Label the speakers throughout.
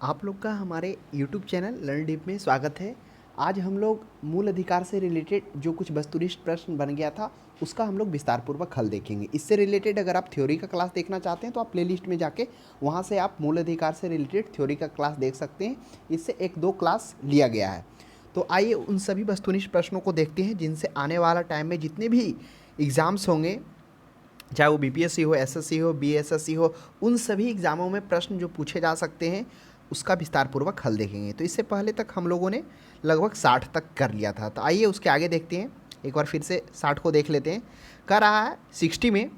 Speaker 1: आप लोग का हमारे YouTube चैनल लर्न डीप में स्वागत है। आज हम लोग मूल अधिकार से रिलेटेड जो कुछ वस्तुनिष्ठ प्रश्न बन गया था उसका हम लोग विस्तारपूर्वक हल देखेंगे। इससे रिलेटेड अगर आप थ्योरी का क्लास देखना चाहते हैं तो आप प्लेलिस्ट में जाके वहाँ से आप मूल अधिकार से रिलेटेड थ्योरी का क्लास देख सकते हैं। इससे 1-2 क्लास लिया गया है। तो आइए उन सभी वस्तुनिष्ठ प्रश्नों को देखते हैं जिनसे आने वाला टाइम में जितने भी एग्ज़ाम्स होंगे, चाहे वो बीपीएससी हो, एसएससी हो, बीएसएससी हो, उन सभी एग्ज़ामों में प्रश्न जो पूछे जा सकते हैं उसका विस्तारपूर्वक हल देखेंगे। तो इससे पहले तक हम लोगों ने लगभग 60 तक कर लिया था। तो आइए उसके आगे देखते हैं, एक बार फिर से 60 को देख लेते हैं। कह रहा है 60 में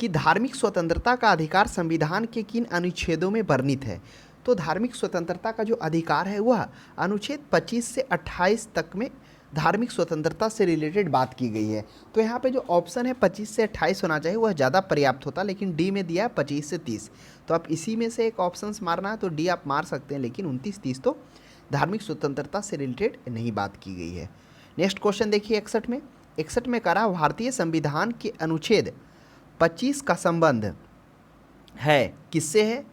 Speaker 1: कि धार्मिक स्वतंत्रता का अधिकार संविधान के किन अनुच्छेदों में वर्णित है। तो धार्मिक स्वतंत्रता का जो अधिकार है वह अनुच्छेद 25 से 28 तक में धार्मिक स्वतंत्रता से रिलेटेड बात की गई है। तो यहाँ पे जो ऑप्शन है 25 से 28 होना चाहिए, वह ज़्यादा पर्याप्त होता, लेकिन डी में दिया है 25 से 30। तो आप इसी में से एक ऑप्शन मारना है तो डी आप मार सकते हैं, लेकिन 29-30 तो धार्मिक स्वतंत्रता से रिलेटेड नहीं बात की गई है। नेक्स्ट क्वेश्चन देखिए 61 में करा भारतीय संविधान के अनुच्छेद 25 का संबंध है किससे है?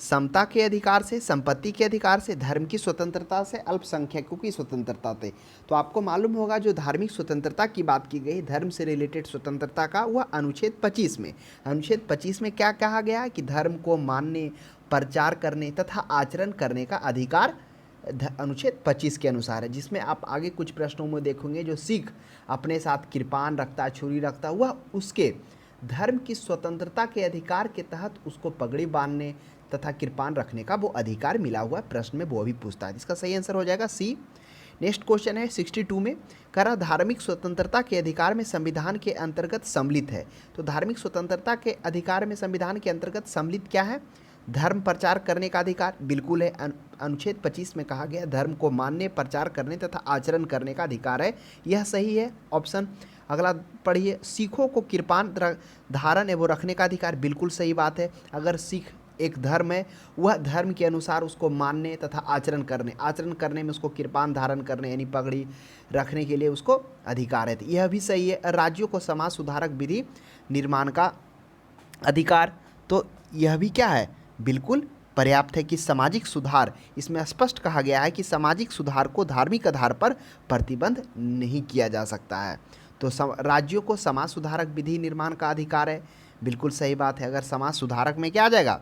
Speaker 1: समता के अधिकार से, संपत्ति के अधिकार से, धर्म की स्वतंत्रता से, अल्पसंख्यकों की स्वतंत्रता से। तो आपको मालूम होगा जो धार्मिक स्वतंत्रता की बात की गई, धर्म से रिलेटेड स्वतंत्रता का, वह अनुच्छेद 25 में। अनुच्छेद 25 में क्या कहा गया है कि धर्म को मानने, प्रचार करने तथा आचरण करने का अधिकार अनुच्छेद 25 के अनुसार है। जिसमें आप आगे कुछ प्रश्नों में देखोगे जो सिख अपने साथ कृपान रखता, छुरी रखता, वह उसके धर्म की स्वतंत्रता के अधिकार के तहत उसको पगड़ी बांधने तथा कृपान रखने का वो अधिकार मिला हुआ है। प्रश्न में वो भी पूछता है। इसका सही आंसर हो जाएगा सी। नेक्स्ट क्वेश्चन है 62 में, करा धार्मिक स्वतंत्रता के अधिकार में संविधान के अंतर्गत सम्मिलित है। तो धार्मिक स्वतंत्रता के अधिकार में संविधान के अंतर्गत सम्मिलित क्या है? धर्म प्रचार करने का अधिकार, बिल्कुल है। अनुच्छेद 25 में कहा गया धर्म को मानने, प्रचार करने तथा आचरण करने का अधिकार है, यह सही है ऑप्शन। अगला पढ़िए, सिखों को कृपान धारण एवं रखने का अधिकार, बिल्कुल सही बात है। अगर सिख एक धर्म है, वह धर्म के अनुसार उसको मानने तथा आचरण करने में उसको कृपान धारण करने यानी पगड़ी रखने के लिए उसको अधिकार है, यह भी सही है। राज्यों को समाज सुधारक विधि निर्माण का अधिकार, तो यह भी क्या है, बिल्कुल पर्याप्त है कि सामाजिक सुधार, इसमें स्पष्ट कहा गया है कि सामाजिक सुधार को धार्मिक आधार पर प्रतिबंध नहीं किया जा सकता है। तो राज्यों को समाज सुधारक विधि निर्माण का अधिकार है, बिल्कुल सही बात है। अगर समाज सुधारक में क्या आ जाएगा,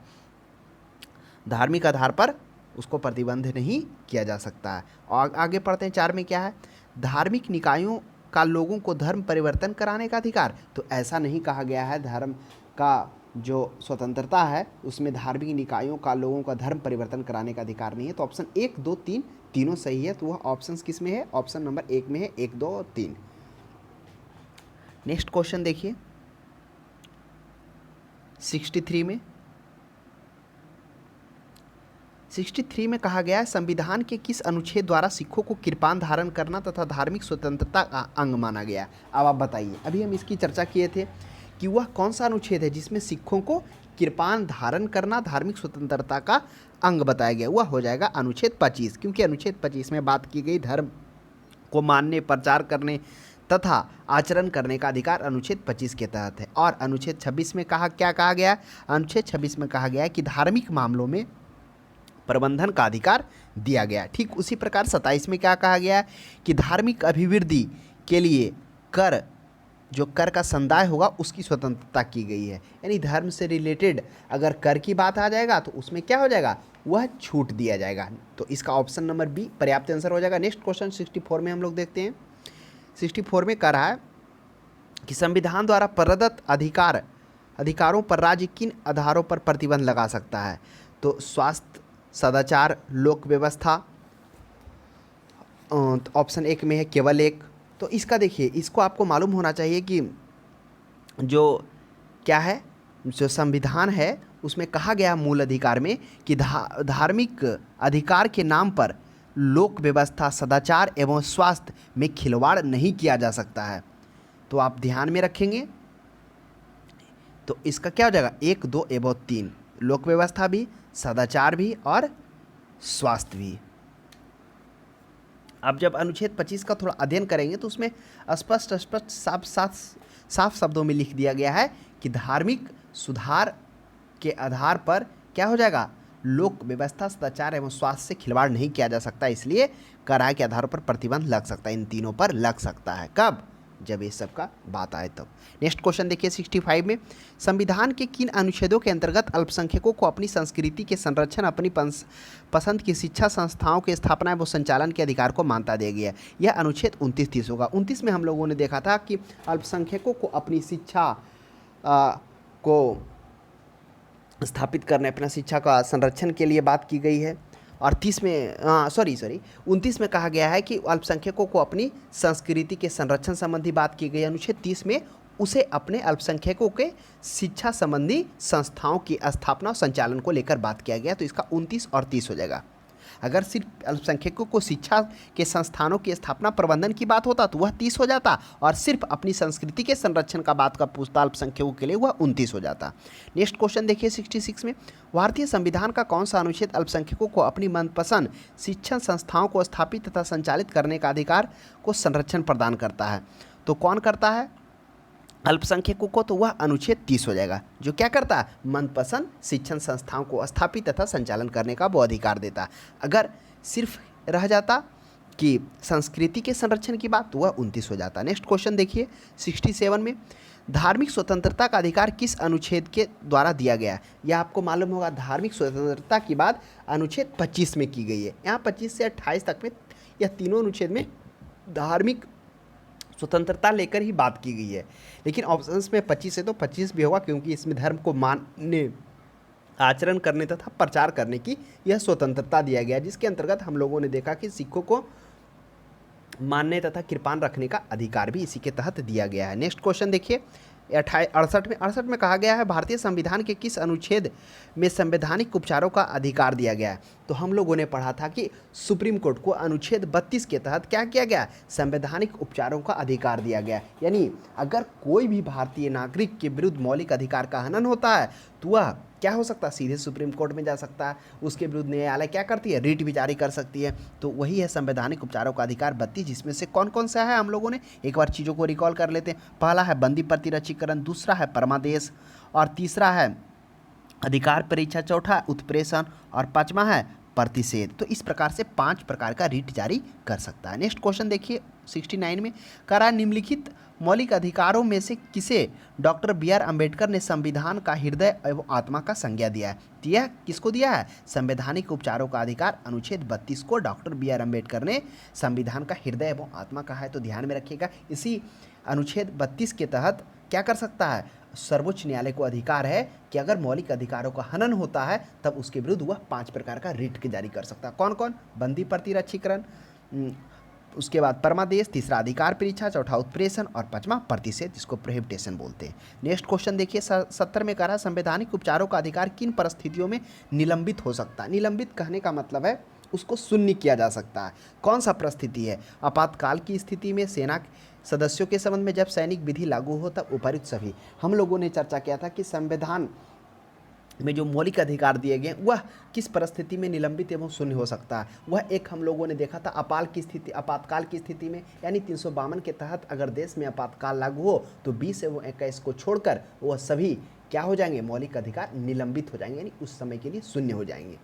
Speaker 1: धार्मिक आधार पर उसको प्रतिबंध नहीं किया जा सकता है। और आगे पढ़ते हैं 4 में क्या है, धार्मिक निकायों का लोगों को धर्म परिवर्तन कराने का अधिकार। तो ऐसा नहीं कहा गया है, धर्म का जो स्वतंत्रता है उसमें धार्मिक निकायों का लोगों का धर्म परिवर्तन कराने का अधिकार नहीं है। तो ऑप्शन 1, 2, 3 तीनों सही है। तो वह ऑप्शन किस में है? ऑप्शन नंबर 1 में है, 1, 2 और 3। नेक्स्ट क्वेश्चन देखिए 63 में कहा गया है संविधान के किस अनुच्छेद द्वारा सिखों को कृपान धारण करना तथा धार्मिक स्वतंत्रता का अंग माना गया। अब आप बताइए, अभी हम इसकी चर्चा किए थे कि वह कौन सा अनुच्छेद है जिसमें सिखों को कृपान धारण करना धार्मिक स्वतंत्रता का अंग बताया गया। वह हो जाएगा अनुच्छेद 25, क्योंकि अनुच्छेद 25 में बात की गई धर्म को मानने, प्रचार करने तथा आचरण करने का अधिकार अनुच्छेद 25 के तहत है। और अनुच्छेद 26 में क्या कहा गया? अनुच्छेद 26 में कहा गया है कि धार्मिक मामलों में प्रबंधन का अधिकार दिया गया। ठीक उसी प्रकार 27 में क्या कहा गया है कि धार्मिक अभिवृद्धि के लिए कर, जो कर का संदाय होगा उसकी स्वतंत्रता की गई है। यानी धर्म से रिलेटेड अगर कर की बात आ जाएगा तो उसमें क्या हो जाएगा, वह छूट दिया जाएगा। तो इसका ऑप्शन नंबर बी पर्याप्त आंसर हो जाएगा। नेक्स्ट क्वेश्चन 64 में हम लोग देखते हैं। 64 में कह रहा है कि संविधान द्वारा प्रदत्त अधिकारों पर राज्य किन आधारों पर प्रतिबंध लगा सकता है। तो स्वास्थ्य, सदाचार, लोक व्यवस्था, ऑप्शन 1 में है केवल एक। तो इसका देखिए, इसको आपको मालूम होना चाहिए कि जो क्या है, जो संविधान है उसमें कहा गया मूल अधिकार में कि धार्मिक अधिकार के नाम पर लोक व्यवस्था, सदाचार एवं स्वास्थ्य में खिलवाड़ नहीं किया जा सकता है। तो आप ध्यान में रखेंगे तो इसका क्या हो जाएगा, 1, 2 एवं 3, लोक व्यवस्था भी, सदाचार भी और स्वास्थ्य भी। अब जब अनुच्छेद 25 का थोड़ा अध्ययन करेंगे तो उसमें स्पष्ट साफ शब्दों में लिख दिया गया है कि धार्मिक सुधार के आधार पर क्या हो जाएगा, लोक व्यवस्था, सदाचार एवं स्वास्थ्य से खिलवाड़ नहीं किया जा सकता, इसलिए करार के आधार पर प्रतिबंध लग सकता है। इन तीनों पर लग सकता है। कब? जब ये सब का बात आए तब। नेक्स्ट क्वेश्चन देखिए 65 में, संविधान के किन अनुच्छेदों के अंतर्गत अल्पसंख्यकों को अपनी संस्कृति के संरक्षण, अपनी पसंद की शिक्षा संस्थाओं की स्थापना एवं संचालन के अधिकार को मान्यता दी गई है? यह अनुच्छेद 29-30 होगा। 29 में हम लोगों ने देखा था कि अल्पसंख्यकों को अपनी शिक्षा को स्थापित करने, अपना शिक्षा का संरक्षण के लिए बात की गई है। और 30 में 29 में कहा गया है कि अल्पसंख्यकों को अपनी संस्कृति के संरक्षण संबंधी बात की गई। अनुच्छेद 30 में उसे अपने अल्पसंख्यकों के शिक्षा संबंधी संस्थाओं की स्थापना और संचालन को लेकर बात किया गया। तो इसका 29 और 30 हो जाएगा। अगर सिर्फ अल्पसंख्यकों को शिक्षा के संस्थानों की स्थापना प्रबंधन की बात होता तो वह 30 हो जाता, और सिर्फ अपनी संस्कृति के संरक्षण का बात का पूछता अल्पसंख्यकों के लिए वह 29 हो जाता। नेक्स्ट क्वेश्चन देखिए 66 में, भारतीय संविधान का कौन सा अनुच्छेद अल्पसंख्यकों को अपनी मनपसंद शिक्षण संस्थाओं को स्थापित तथा संचालित करने का अधिकार को संरक्षण प्रदान करता है? तो कौन करता है अल्पसंख्यकों को? तो वह अनुच्छेद 30 हो जाएगा, जो क्या करता है? मनपसंद शिक्षण संस्थाओं को स्थापित तथा संचालन करने का वो अधिकार देता है। अगर सिर्फ रह जाता कि संस्कृति के संरक्षण की बात तो वह 29 हो जाता। नेक्स्ट क्वेश्चन देखिए 67 में, धार्मिक स्वतंत्रता का अधिकार किस अनुच्छेद के द्वारा दिया गया है? यह आपको मालूम होगा, धार्मिक स्वतंत्रता की बात अनुच्छेद 25 में की गई है। यहाँ 25 से 28 तक में यह तीनों अनुच्छेद में धार्मिक स्वतंत्रता लेकर ही बात की गई है। लेकिन ऑप्शंस में 25 है तो 25 भी होगा, क्योंकि इसमें धर्म को मानने, आचरण करने तथा प्रचार करने की यह स्वतंत्रता दिया गया है, जिसके अंतर्गत हम लोगों ने देखा कि सिखों को मानने तथा कृपान रखने का अधिकार भी इसी के तहत दिया गया है। नेक्स्ट क्वेश्चन देखिए 68 में कहा गया है, भारतीय संविधान के किस अनुच्छेद में संवैधानिक उपचारों का अधिकार दिया गया है? तो हम लोगों ने पढ़ा था कि सुप्रीम कोर्ट को अनुच्छेद 32 के तहत क्या किया गया? संवैधानिक उपचारों का अधिकार दिया गया। यानी अगर कोई भी भारतीय नागरिक के विरुद्ध मौलिक अधिकार का हनन होता है तो वह क्या हो सकता है? सीधे सुप्रीम कोर्ट में जा सकता है। उसके विरुद्ध न्यायालय क्या करती है? रिट भी जारी कर सकती है। तो वही है संवैधानिक उपचारों का अधिकार 32, जिसमें से कौन कौन सा है हम लोगों ने एक बार चीज़ों को रिकॉल कर लेते हैं। पहला है बंदी प्रतिरक्षीकरण, दूसरा है परमादेश, और तीसरा है अधिकार परीक्षा, चौथा है उत्प्रेषण, और पांचवा है प्रतिषेध। तो इस प्रकार से 5 प्रकार का रिट जारी कर सकता है। नेक्स्ट क्वेश्चन देखिए 69 में, करा निम्नलिखित मौलिक अधिकारों में से किसे डॉक्टर बी आर अम्बेडकर ने संविधान का हृदय एवं आत्मा का संज्ञा दिया है? तो यह किसको दिया है? संवैधानिक उपचारों का अधिकार अनुच्छेद 32 को डॉक्टर बी आर अम्बेडकर ने संविधान का हृदय एवं आत्मा कहा है। तो ध्यान में रखिएगा, इसी अनुच्छेद 32 के तहत क्या कर सकता है? सर्वोच्च न्यायालय को अधिकार है कि अगर मौलिक अधिकारों का हनन होता है तब उसके विरुद्ध वह 5 प्रकार का रिट जारी कर सकता है। कौन कौन? बंदी प्रतिरक्षीकरण, उसके बाद परमादेश, तीसरा अधिकार परीक्षा, चौथा उत्प्रेषण, और पांचवा प्रतिषेध, जिसको प्रोहिबिटेशन बोलते हैं। नेक्स्ट क्वेश्चन देखिए 70 में कहा, संवैधानिक उपचारों का अधिकार किन परिस्थितियों में निलंबित हो सकता है? निलंबित कहने का मतलब है उसको शून्य किया जा सकता है। कौन सा परिस्थिति है? आपातकाल की स्थिति में, सेना सदस्यों के संबंध में जब सैनिक विधि लागू हो तब, उपयुक्त सभी। हम लोगों ने चर्चा किया था कि संविधान में जो मौलिक अधिकार दिए गए वह किस परिस्थिति में निलंबित एवं शून्य हो सकता है। वह एक हम लोगों ने देखा था आपातकाल की स्थिति में, यानी 352 के तहत अगर देश में आपातकाल लागू हो तो 20 एवं 21 को छोड़कर वह सभी क्या हो जाएंगे? मौलिक अधिकार निलंबित हो जाएंगे, यानी उस समय के लिए शून्य हो जाएंगे।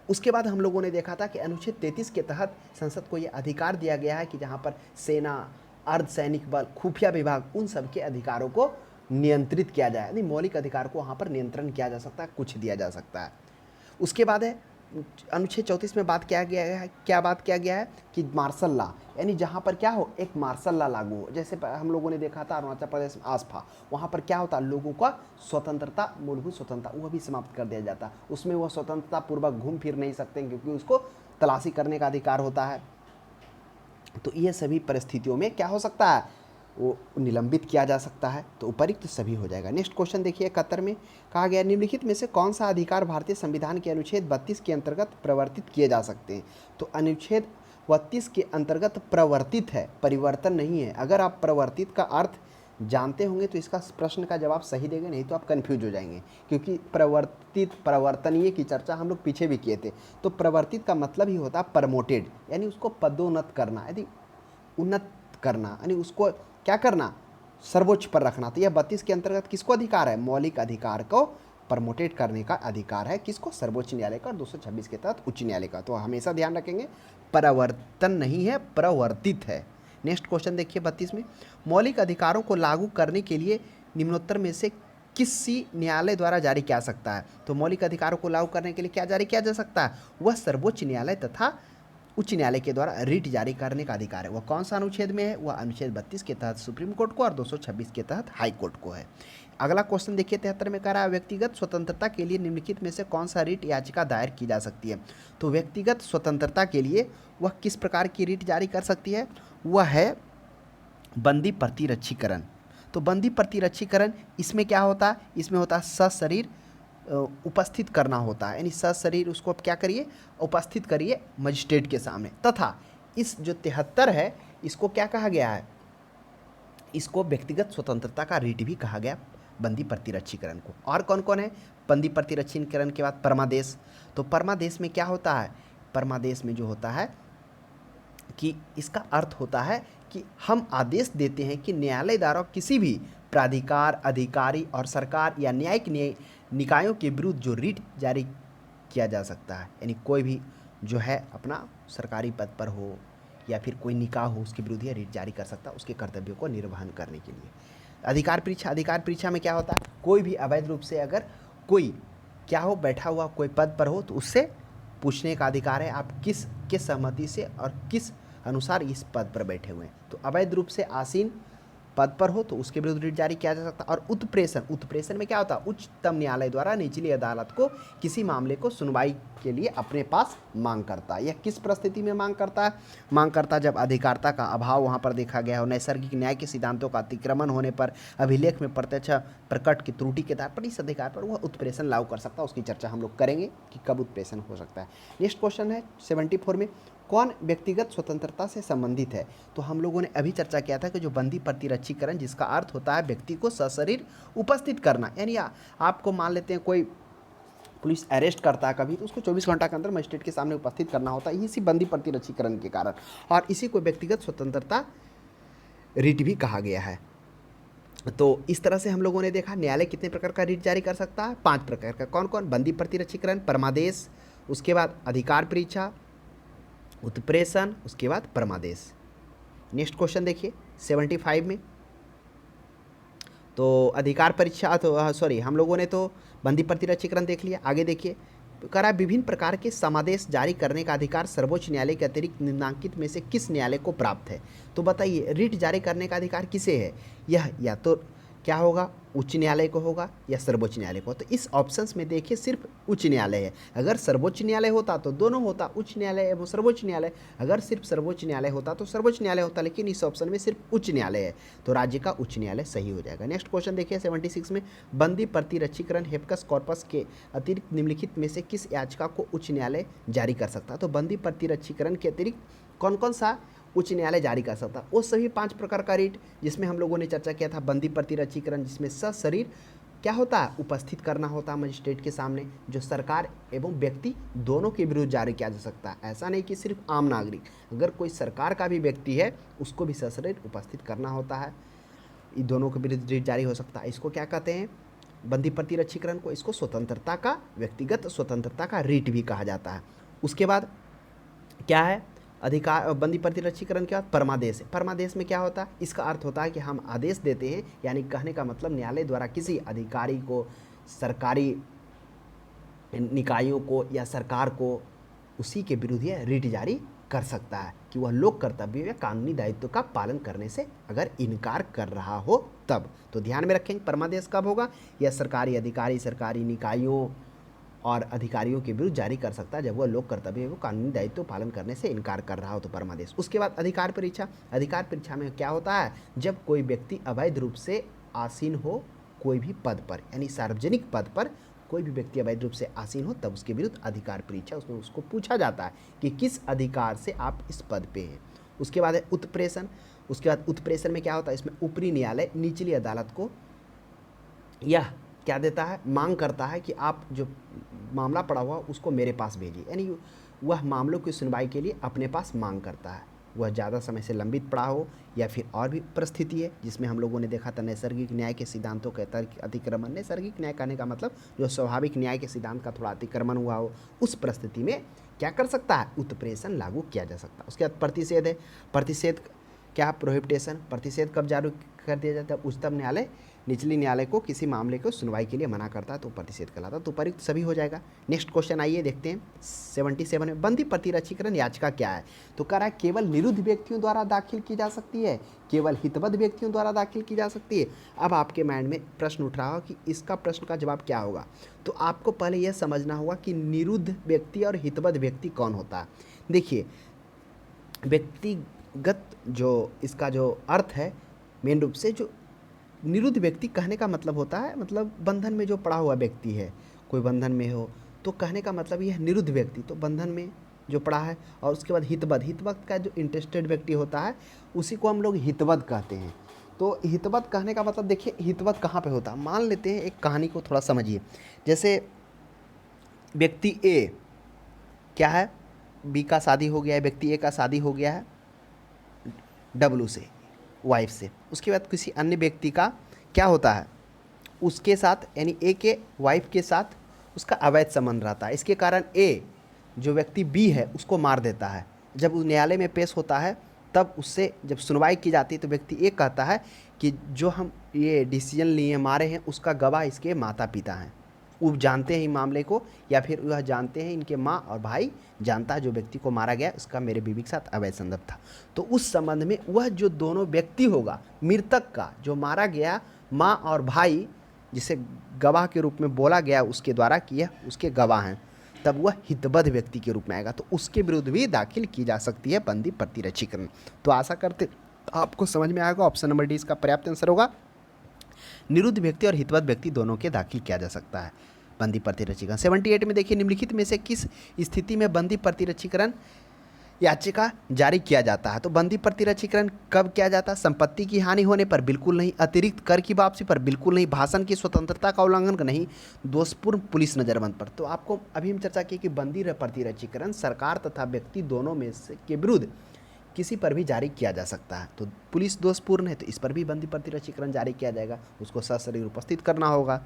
Speaker 1: उसके बाद हम लोगों ने देखा था कि अनुच्छेद 33 के तहत संसद को यह अधिकार दिया गया है कि जहाँ पर सेना, अर्धसैनिक बल, खुफिया विभाग, उन सब के अधिकारों को नियंत्रित किया जाए, यानी मौलिक अधिकार को वहाँ पर नियंत्रण किया जा सकता है, कुछ दिया जा सकता है। उसके बाद है अनुच्छेद 34 में बात किया गया है, क्या बात किया गया है कि मार्शल लॉ, यानी जहाँ पर क्या हो, एक मार्शल लॉ लागू हो। जैसे हम लोगों ने देखा था अरुणाचल प्रदेश में आसफा, वहाँ पर क्या होता है? लोगों का स्वतंत्रता, मूलभूत स्वतंत्रता वह भी समाप्त कर दिया जाता। उसमें वह स्वतंत्रता पूर्वक घूम फिर नहीं सकते क्योंकि उसको तलाशी करने का अधिकार होता है। तो ये सभी परिस्थितियों में क्या हो सकता है? वो निलंबित किया जा सकता है। तो उपयुक्त सभी हो जाएगा। नेक्स्ट क्वेश्चन देखिए 71 में कहा गया, निम्नलिखित में से कौन सा अधिकार भारतीय संविधान के अनुच्छेद 32 के अंतर्गत प्रवर्तित किए जा सकते हैं? तो अनुच्छेद 32 के अंतर्गत प्रवर्तित है, परिवर्तन नहीं है। अगर आप प्रवर्तित का अर्थ जानते होंगे तो इसका प्रश्न का जवाब सही देंगे, नहीं तो आप कन्फ्यूज हो जाएंगे, क्योंकि परिवर्तनीय की चर्चा हम लोग पीछे भी किए थे। तो प्रवर्तित का मतलब ही होता है प्रमोटेड, यानी उसको पदोन्नत करना, यदि उन्नत करना, यानी उसको क्या करना? सर्वोच्च पर रखना। तो यह 32 के अंतर्गत किसको अधिकार है? मौलिक अधिकार को प्रमोटेट करने का अधिकार है। किसको? सर्वोच्च न्यायालय का, 226 के तहत उच्च न्यायालय का। तो हमेशा ध्यान रखेंगे प्रवर्तन नहीं है, प्रवर्तित है। नेक्स्ट क्वेश्चन देखिए 32 में, मौलिक अधिकारों को लागू करने के लिए निम्नोत्तर में से किसी न्यायालय द्वारा जारी किया जा सकता है? तो मौलिक अधिकारों को लागू करने के लिए क्या जारी किया जा सकता है? वह सर्वोच्च न्यायालय तथा उच्च न्यायालय के द्वारा रिट जारी करने का अधिकार है। वह कौन सा अनुच्छेद में है? वह अनुच्छेद 32 के तहत सुप्रीम कोर्ट को और 226 के तहत हाई कोर्ट को है। अगला क्वेश्चन देखिए 73 में कह रहा है, व्यक्तिगत स्वतंत्रता के लिए निम्नलिखित में से कौन सा रिट याचिका दायर की जा सकती है? तो व्यक्तिगत स्वतंत्रता के लिए वह किस प्रकार की रिट जारी कर सकती है? वह है बंदी प्रतिरक्षीकरण। तो बंदी प्रतिरक्षीकरण इसमें क्या होता है? इसमें होता है सशरीर उपस्थित करना होता है, यानी सशरीर उसको आप क्या करिए? उपस्थित करिए मजिस्ट्रेट के सामने। तथा इस जो 73 है इसको क्या कहा गया है? इसको व्यक्तिगत स्वतंत्रता का रिट भी कहा गया, बंदी प्रतिरक्षीकरण को। और कौन कौन है? बंदी प्रतिरक्षीकरण के बाद परमादेश। तो परमादेश में क्या होता है? परमादेश में जो होता है कि इसका अर्थ होता है कि हम आदेश देते हैं कि न्यायालय द्वारा किसी भी प्राधिकार, अधिकारी और सरकार या न्यायिक निकायों के विरुद्ध जो रिट जारी किया जा सकता है, यानी कोई भी जो है अपना सरकारी पद पर हो या फिर कोई निकाय हो, उसके विरुद्ध यह रिट जारी कर सकता है उसके कर्तव्यों को निर्वहन करने के लिए। अधिकार परीक्षा, अधिकार परीक्षा में क्या होता है? कोई भी अवैध रूप से अगर कोई क्या हो, बैठा हुआ कोई पद पर हो तो उससे पूछने का अधिकार है आप किस सहमति से और किस अनुसार इस पद पर बैठे हुए हैं। तो अवैध रूप से आसीन पद पर हो तो उसके विरुद्ध रिट जारी किया जा सकता है। और उत्प्रेषण में क्या होता है? उच्चतम न्यायालय द्वारा निचली अदालत को किसी मामले को सुनवाई के लिए अपने पास मांग करता है। यह किस परिस्थिति में मांग करता है? मांग करता है जब अधिकारिता का अभाव वहाँ पर देखा गया हो, नैसर्गिक न्याय के सिद्धांतों का अतिक्रमण होने पर, अभिलेख में प्रत्यक्ष प्रकट की त्रुटि के आधार पर इस अधिकार पर वह उत्प्रेषण लागू कर सकता है। उसकी चर्चा हम लोग करेंगे कि कब उत्प्रेषण हो सकता है। नेक्स्ट क्वेश्चन है 74 में, कौन व्यक्तिगत स्वतंत्रता से संबंधित है? तो हम लोगों ने अभी चर्चा किया था कि जो बंदी प्रतिरक्षीकरण, जिसका अर्थ होता है व्यक्ति को सशरीर उपस्थित करना, यानी आपको मान लेते हैं कोई पुलिस अरेस्ट करता है कभी, तो उसको 24 घंटा के अंदर मजिस्ट्रेट के सामने उपस्थित करना होता है, इसी बंदी प्रतिरक्षीकरण के कारण। और इसी को व्यक्तिगत स्वतंत्रता रिट भी कहा गया है। तो इस तरह से हम लोगों ने देखा न्यायालय कितने प्रकार का रिट जारी कर सकता है? 5 प्रकार का। कौन कौन? बंदी प्रतिरक्षीकरण, परमादेश, उसके बाद अधिकार परीक्षा, उत्प्रेषण, उसके बाद परमादेश। नेक्स्ट क्वेश्चन देखिए 75 में, तो अधिकार परीक्षा, तो सॉरी हम लोगों ने तो बंदी प्रतिरक्षीकरण देख लिया। आगे देखिए करा, विभिन्न प्रकार के समादेश जारी करने का अधिकार सर्वोच्च न्यायालय के अतिरिक्त निम्नांकित में से किस न्यायालय को प्राप्त है? तो बताइए रिट जारी करने का अधिकार किसे है? यह या तो क्या होगा? उच्च न्यायालय को होगा या सर्वोच्च न्यायालय को। तो इस ऑप्शंस में देखिए सिर्फ उच्च न्यायालय है। अगर सर्वोच्च न्यायालय होता तो दोनों होता, उच्च न्यायालय एवं सर्वोच्च न्यायालय। अगर सिर्फ सर्वोच्च न्यायालय होता तो सर्वोच्च न्यायालय होता, लेकिन इस ऑप्शन में सिर्फ उच्च न्यायालय है, तो राज्य का उच्च न्यायालय सही हो जाएगा। नेक्स्ट क्वेश्चन देखिए 76 में, बंदी प्रतिरक्षीकरण हेबकस कॉर्पस के अतिरिक्त निम्नलिखित में से किस याचिका को उच्च न्यायालय जारी कर सकता है? तो बंदी प्रतिरक्षीकरण के अतिरिक्त कौन कौन सा उच्च न्यायालय जारी कर सकता है? वो सभी 5 प्रकार का रिट जिसमें हम लोगों ने चर्चा किया था। बंदी प्रतिरक्षीकरण जिसमें सशरीर क्या होता है? उपस्थित करना होता है मजिस्ट्रेट के सामने, जो सरकार एवं व्यक्ति दोनों के विरुद्ध जारी किया जा सकता है। ऐसा नहीं कि सिर्फ आम नागरिक, अगर कोई सरकार का भी व्यक्ति है उसको भी सशरीर उपस्थित करना होता है, इन दोनों के विरुद्ध रिट जारी हो सकता है। इसको क्या कहते हैं? बंदी प्रतिरक्षीकरण को। इसको स्वतंत्रता का, व्यक्तिगत स्वतंत्रता का रिट भी कहा जाता है। उसके बाद क्या है? अधिकार बंदी प्रतिरक्षीकरण के बाद परमादेश है। परमादेश में क्या होता है? इसका अर्थ होता है कि हम आदेश देते हैं, यानी कहने का मतलब न्यायालय द्वारा किसी अधिकारी को, सरकारी निकायों को या सरकार को उसी के विरुद्ध यह रिट जारी कर सकता है कि वह लोक कर्तव्य या कानूनी दायित्व का पालन करने से अगर इनकार कर रहा हो तब। तो ध्यान में रखेंगे परमादेश कब होगा? यह सरकारी अधिकारी, सरकारी निकायों और अधिकारियों के विरुद्ध जारी कर सकता है जब वह लोक कर्तव्य वो कानूनी दायित्व पालन करने से इनकार कर रहा हो, तो परमादेश। उसके बाद अधिकार परीक्षा। अधिकार परीक्षा में क्या होता है? जब कोई व्यक्ति अवैध रूप से आसीन हो कोई भी पद पर, यानी सार्वजनिक पद पर कोई भी व्यक्ति अवैध रूप से आसीन हो तब उसके विरुद्ध अधिकार परीक्षा, उसमें उसको पूछा जाता है कि किस अधिकार से आप इस पद पे हैं। उसके बाद है उत्प्रेषण। उसके बाद उत्प्रेषण में क्या होता है? इसमें ऊपरी न्यायालय निचली अदालत को यह क्या देता है? मांग करता है कि आप जो मामला पड़ा हुआ उसको मेरे पास भेजिए, यानी वह मामलों की सुनवाई के लिए अपने पास मांग करता है। वह ज़्यादा समय से लंबित पड़ा हो, या फिर और भी परिस्थिति है जिसमें हम लोगों ने देखा था नैसर्गिक न्याय के सिद्धांतों के अतिक्रमण। नैसर्गिक न्याय कहने का मतलब जो स्वाभाविक न्याय के सिद्धांत का थोड़ा अतिक्रमण हुआ हो, उस परिस्थिति में क्या कर सकता है, उत्प्रेषण लागू किया जा सकता है। उसके बाद प्रतिषेध है। प्रतिषेध क्या, प्रोहिबिटेशन। प्रतिषेध कब जारी कर दिया जाता है, उच्चतम न्यायालय निचली न्यायालय को किसी मामले को सुनवाई के लिए मना करता है तो प्रतिषेध कहलाता है। तो उपयुक्त सभी हो जाएगा। नेक्स्ट क्वेश्चन आइए देखते हैं 77 में, बंदी प्रतिरक्षीकरण याचिका क्या है। तो कह रहा है केवल निरुद्ध व्यक्तियों द्वारा दाखिल की जा सकती है, केवल हितबद्ध व्यक्तियों द्वारा दाखिल की जा सकती है। अब आपके माइंड में प्रश्न उठ रहा हो कि इसका प्रश्न का जवाब क्या होगा। तो आपको पहले यह समझना होगा कि निरुद्ध व्यक्ति और हितबद्ध व्यक्ति कौन होता है। देखिए, व्यक्तिगत जो इसका जो अर्थ है, मेन रूप से जो निरुद्ध व्यक्ति कहने का मतलब होता है, मतलब बंधन में जो पड़ा हुआ व्यक्ति है, कोई बंधन में हो तो कहने का मतलब यह निरुद्ध व्यक्ति, तो बंधन में जो पड़ा है। और उसके बाद हितबद्ध, हितबद्ध का जो इंटरेस्टेड व्यक्ति होता है उसी को हम लोग हितबद्ध कहते हैं। तो हितबद्ध कहने का मतलब देखिए, हितबद्ध कहाँ पे होता है, मान लेते हैं एक कहानी को थोड़ा समझिए। जैसे व्यक्ति ए क्या है, बी का शादी हो गया है, व्यक्ति ए का शादी हो गया है डब्लू से, वाइफ से। उसके बाद किसी अन्य व्यक्ति का क्या होता है, उसके साथ यानी ए के वाइफ के साथ उसका अवैध संबंध रहता है। इसके कारण ए जो व्यक्ति बी है उसको मार देता है। जब वो न्यायालय में पेश होता है तब उससे जब सुनवाई की जाती है तो व्यक्ति ए कहता है कि जो हम ये डिसीजन लिए मारे हैं उसका गवाह इसके माता पिता हैं, वो जानते हैं मामले को, या फिर वह जानते हैं, इनके माँ और भाई जानता है जो व्यक्ति को मारा गया उसका मेरे बीवी के साथ अवैध संबंध था। तो उस संबंध में वह जो दोनों व्यक्ति होगा, मृतक का जो मारा गया माँ और भाई, जिसे गवाह के रूप में बोला गया उसके द्वारा कि यह उसके गवाह हैं, तब वह हितबद्ध व्यक्ति के रूप में आएगा। तो उसके विरुद्ध भी दाखिल की जा सकती है बंदी प्रतिरक्षीकरण। तो आशा करते आपको समझ में आएगा। ऑप्शन नंबर डी इसका पर्याप्त आंसर होगा। निरुद्ध व्यक्ति और हितबद्ध व्यक्ति दोनों के दाखिल किया जा सकता है बंदी प्रतिरक्षीकरण। 78 में देखिए, निम्नलिखित में से किस स्थिति में बंदी प्रतिरक्षीकरण याचिका जारी किया जाता है। तो बंदी प्रतिरक्षीकरण कब किया जाता है, संपत्ति की हानि होने पर बिल्कुल नहीं, अतिरिक्त कर की वापसी पर बिल्कुल नहीं, भाषण की स्वतंत्रता का उल्लंघन नहीं, दोषपूर्ण पुलिस नजरबंद पर। तो आपको अभी हम चर्चा की कि बंदी प्रतिरक्षीकरण सरकार तथा व्यक्ति दोनों में से के विरुद्ध किसी पर भी जारी किया जा सकता है। तो पुलिस दोषपूर्ण है तो इस पर भी बंदी प्रतिरक्षीकरण जारी किया जाएगा, उसको सशरीर उपस्थित करना होगा।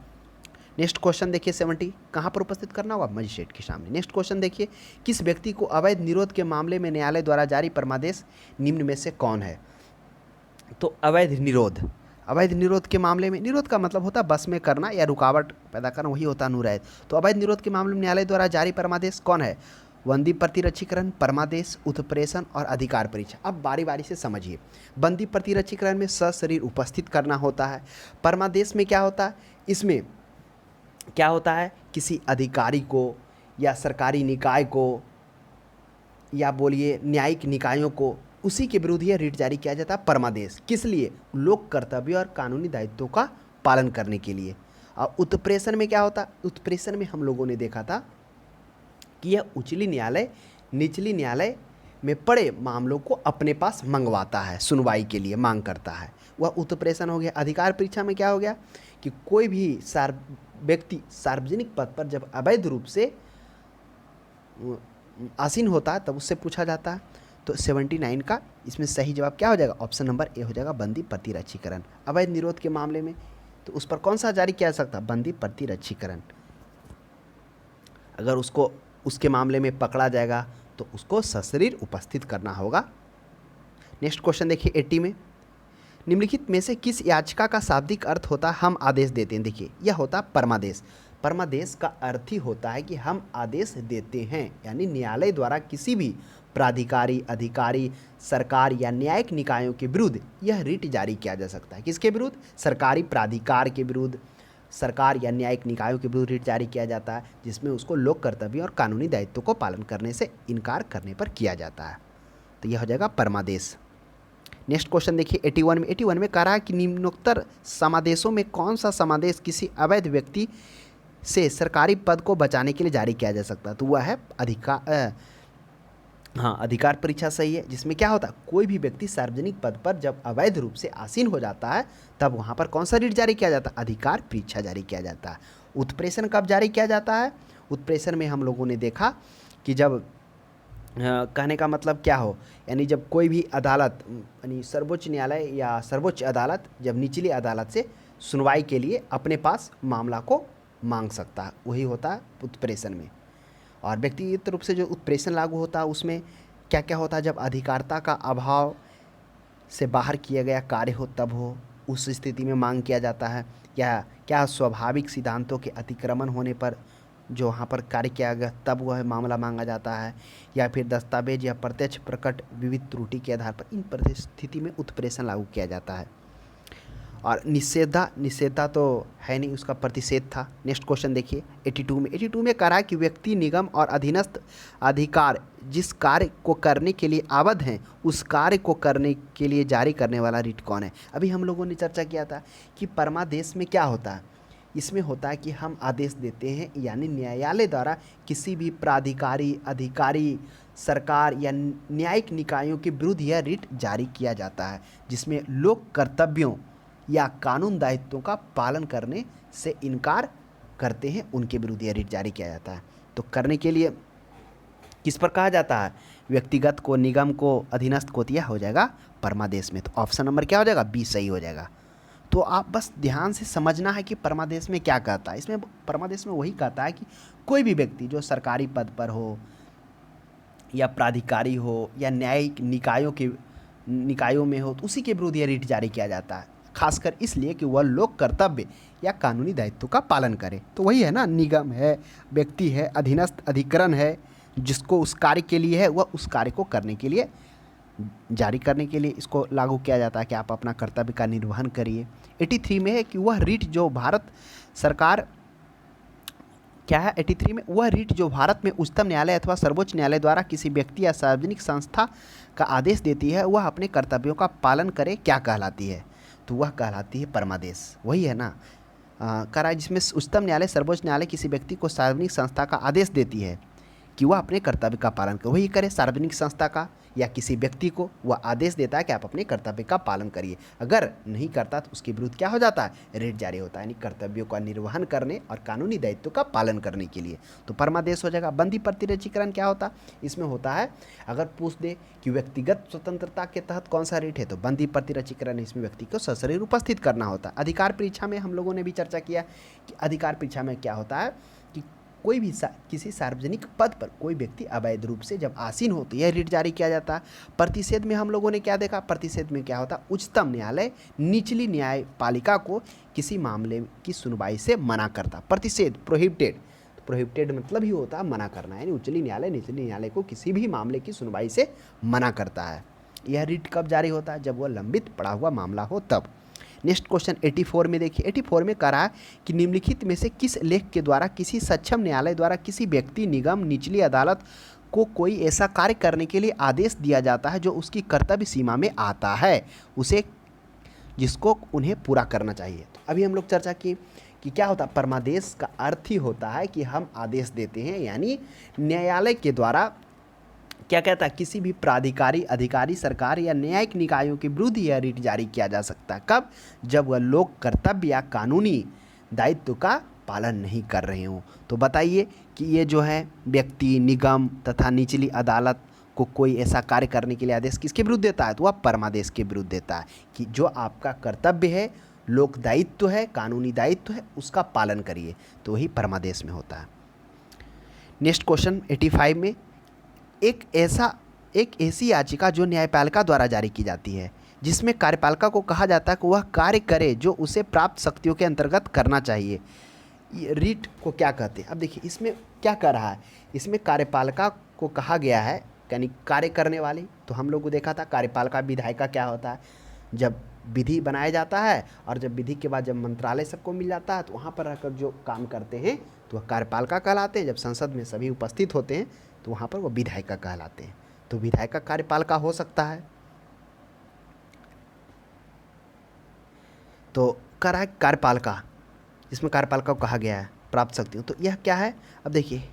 Speaker 1: नेक्स्ट क्वेश्चन देखिए 70, कहाँ पर उपस्थित करना होगा, मजिस्ट्रेट के सामने। नेक्स्ट क्वेश्चन देखिए, किस व्यक्ति को अवैध निरोध के मामले में न्यायालय द्वारा जारी परमादेश निम्न में से कौन है। तो अवैध निरोध, अवैध निरोध के मामले में, निरोध का मतलब होता है बस में करना या रुकावट पैदा करना, वही होता है अनुरोध। तो अवैध निरोध के मामले में न्यायालय द्वारा जारी परमादेश कौन है, बंदी प्रतिरक्षीकरण, परमादेश, उत्प्रेषण और अधिकार परीक्षा। अब बारी बारी से समझिए। बंदी प्रतिरक्षीकरण में सशरीर उपस्थित करना होता है। परमादेश में क्या होता है, इसमें क्या होता है, किसी अधिकारी को या सरकारी निकाय को या बोलिए न्यायिक निकायों को, उसी के विरुद्ध यह रिट जारी किया जाता है परमादेश। किस लिए, लोक कर्तव्य और कानूनी दायित्वों का पालन करने के लिए। और उत्प्रेषण में क्या होता है, उत्प्रेषण में हम लोगों ने देखा था कि यह उच्चली न्यायालय निचली न्यायालय में पड़े मामलों को अपने पास मंगवाता है, सुनवाई के लिए मांग करता है, वह उत्प्रेषण हो गया। अधिकार परीक्षा में क्या हो गया कि कोई भी व्यक्ति सार्वजनिक पद पर जब अवैध रूप से आसीन होता है तब उससे पूछा जाता है। तो 79 का इसमें सही जवाब क्या हो जाएगा, ऑप्शन नंबर ए हो जाएगा, बंदी प्रतिरक्षीकरण। अवैध निरोध के मामले में तो उस पर कौन सा जारी किया जा सकता है, बंदी प्रतिरक्षीकरण। अगर उसको उसके मामले में पकड़ा जाएगा तो उसको सशरीर उपस्थित करना होगा। नेक्स्ट क्वेश्चन देखिए 80 में, निम्नलिखित में से किस याचिका का शाब्दिक अर्थ होता है हम आदेश देते हैं। देखिए यह होता परमादेश। परमादेश का अर्थ ही होता है कि हम आदेश देते हैं, यानी न्यायालय द्वारा किसी भी प्राधिकारी, अधिकारी, सरकार या न्यायिक निकायों के विरुद्ध यह रिट जारी किया जा सकता है। किसके विरुद्ध, सरकारी प्राधिकार के विरुद्ध, सरकार या न्यायिक निकायों के विरुद्ध रिट जारी किया जाता है, जिसमें उसको लोक कर्तव्य और कानूनी दायित्वों को पालन करने से इनकार करने पर किया जाता है। तो यह हो जाएगा परमादेश। नेक्स्ट क्वेश्चन देखिए 81 में कह रहा है कि निम्नोक्तर समादेशों में कौन सा समादेश किसी अवैध व्यक्ति से सरकारी पद को बचाने के लिए जारी किया जा सकता है। तो वह है अधिकार परीक्षा सही है, जिसमें क्या होता है, कोई भी व्यक्ति सार्वजनिक पद पर जब अवैध रूप से आसीन हो जाता है तब वहाँ पर कौन सा रिट जारी किया जाता है, अधिकार परीक्षा जारी किया जाता है। उत्प्रेषण कब जारी किया जाता है, उत्प्रेषण में हम लोगों ने देखा कि जब कहने का मतलब क्या हो, यानी जब कोई भी अदालत यानी सर्वोच्च न्यायालय या सर्वोच्च अदालत जब निचली अदालत से सुनवाई के लिए अपने पास मामला को मांग सकता है, वही होता है उत्प्रेषण में। और व्यक्तिगत रूप से जो उत्प्रेषण लागू होता है उसमें क्या क्या होता है, जब अधिकारिता का अभाव से बाहर किया गया कार्य हो तब हो, उस स्थिति में मांग किया जाता है। या क्या स्वाभाविक सिद्धांतों के अतिक्रमण होने पर जो वहाँ पर कार्य किया गया तब वह मामला मांगा जाता है। या फिर दस्तावेज या प्रत्यक्ष प्रकट विविध त्रुटि के आधार पर इन परिस्थिति में उत्प्रेषण लागू किया जाता है। और निषेधा तो है नहीं, उसका प्रतिषेध था। नेक्स्ट क्वेश्चन देखिए 82 में कहा कि व्यक्ति, निगम और अधीनस्थ अधिकार जिस कार्य को करने के लिए आबद्ध हैं उस कार्य को करने के लिए जारी करने वाला रिट कौन है। अभी हम लोगों ने चर्चा किया था कि परमादेश में क्या होता है, इसमें होता है कि हम आदेश देते हैं, यानी न्यायालय द्वारा किसी भी प्राधिकारी, अधिकारी, सरकार या न्यायिक निकायों के विरुद्ध यह रिट जारी किया जाता है, जिसमें लोक कर्तव्यों या कानून दायित्वों का पालन करने से इनकार करते हैं, उनके विरुद्ध यह रिट जारी किया जाता है। तो करने के लिए किस पर कहा जाता है, व्यक्तिगत को, निगम को, अधीनस्थ को, दिया हो जाएगा परमादेश में। तो ऑप्शन नंबर क्या हो जाएगा, बी सही हो जाएगा। तो आप बस ध्यान से समझना है कि परमादेश में क्या कहता है। इसमें परमादेश में वही कहता है कि कोई भी व्यक्ति जो सरकारी पद पर हो या प्राधिकारी हो या न्यायिक निकायों में हो, तो उसी के विरुद्ध यह रिट जारी किया जाता है, खासकर इसलिए कि वह लोक कर्तव्य या कानूनी दायित्व का पालन करे। तो वही है ना, निगम है, व्यक्ति है, अधीनस्थ अधिकरण है, जिसको उस कार्य के लिए है वह उस कार्य को करने के लिए, जारी करने के लिए इसको लागू किया जाता है कि आप अपना कर्तव्य का निर्वहन करिए। 83 में है कि वह रिट जो भारत सरकार, क्या है 83 में, वह रिट जो भारत में उच्चतम न्यायालय अथवा सर्वोच्च न्यायालय द्वारा किसी व्यक्ति या सार्वजनिक संस्था का आदेश देती है वह अपने कर्तव्यों का पालन करे, क्या कहलाती है। तो वह कहलाती है परमादेश। वही है ना, कह रहा है जिसमें उच्चतम न्यायालय, सर्वोच्च न्यायालय किसी व्यक्ति को सार्वजनिक संस्था का आदेश देती है कि वह अपने कर्तव्य का पालन करे, वही करे। सार्वजनिक संस्था का या किसी व्यक्ति को वह आदेश देता है कि आप अपने कर्तव्य का पालन करिए, अगर नहीं करता तो उसके विरुद्ध क्या हो जाता है, रिट जारी होता है, यानी कर्तव्यों का निर्वहन करने और कानूनी दायित्व का पालन करने के लिए। तो परमादेश हो जाएगा। बंदी प्रतिरक्षीकरण क्या होता है, इसमें होता है अगर पूछ दे कि व्यक्तिगत स्वतंत्रता के तहत कौन सा रिट है, तो बंदी प्रतिरक्षीकरण, इसमें व्यक्ति को सशरीर उपस्थित करना होता है। अधिकार परीक्षा में हम लोगों ने भी चर्चा किया कि अधिकार परीक्षा में क्या होता है कि कोई भी किसी सार्वजनिक पद पर कोई व्यक्ति अवैध रूप से जब आसीन हो तो यह रिट जारी किया जाता है। प्रतिषेध में हम लोगों ने क्या देखा, प्रतिषेध में क्या होता है, उच्चतम न्यायालय निचली न्यायपालिका को किसी मामले की सुनवाई से मना करता। प्रतिषेध प्रोहिबिटेड, तो प्रोहिबिटेड मतलब ही होता है मना करना, यानी उच्चली न्यायालय निचली न्यायालय को किसी भी मामले की सुनवाई से मना करता है। यह रिट कब जारी होता है, जब वह लंबित पड़ा हुआ मामला हो तब। नेक्स्ट क्वेश्चन 84 में देखिए, 84 में कह रहा है कि निम्नलिखित में से किस लेख के द्वारा किसी सक्षम न्यायालय द्वारा किसी व्यक्ति, निगम, निचली अदालत को कोई ऐसा कार्य करने के लिए आदेश दिया जाता है जो उसकी कर्तव्य सीमा में आता है, उसे जिसको उन्हें पूरा करना चाहिए। तो अभी हम लोग चर्चा की कि क्या होता है, परमादेश का अर्थ ही होता है कि हम आदेश देते हैं, यानी न्यायालय के द्वारा क्या कहता है, किसी भी प्राधिकारी, अधिकारी, सरकार या न्यायिक निकायों के विरुद्ध यह रिट जारी किया जा सकता है। कब, जब वह लोक कर्तव्य या कानूनी दायित्व का पालन नहीं कर रहे हों। तो बताइए कि ये जो है व्यक्ति, निगम तथा निचली अदालत को कोई ऐसा कार्य करने के लिए आदेश किसके विरुद्ध देता है, तो वह परमादेश के विरुद्ध देता है कि जो आपका कर्तव्य है, लोक दायित्व है, कानूनी दायित्व है, उसका पालन करिए। तो वही परमादेश में होता है। नेक्स्ट क्वेश्चन 85 में, एक ऐसी याचिका जो न्यायपालिका द्वारा जारी की जाती है जिसमें कार्यपालिका को कहा जाता है कि वह कार्य करे जो उसे प्राप्त शक्तियों के अंतर्गत करना चाहिए, ये रीट को क्या कहते हैं। अब देखिए इसमें क्या कर रहा है, इसमें कार्यपालिका को कहा गया है यानी कार्य करने वाली। तो हम लोग को देखा था कार्यपालिका विधायिका क्या होता है, जब विधि बनाया जाता है और जब विधि के बाद जब मंत्रालय सबको मिल जाता है तो वहाँ पर रहकर जो काम करते हैं तो वह कार्यपालिका कहलाते हैं। जब संसद में सभी उपस्थित होते हैं तो वहाँ पर वो विधायिका कहलाते हैं। तो विधायिका कार्यपालिका हो सकता है। तो कह रहा है कार्यपालिका, जिसमें कार्यपालिका को कहा गया है प्राप्त शक्तियों, तो यह क्या है। अब देखिए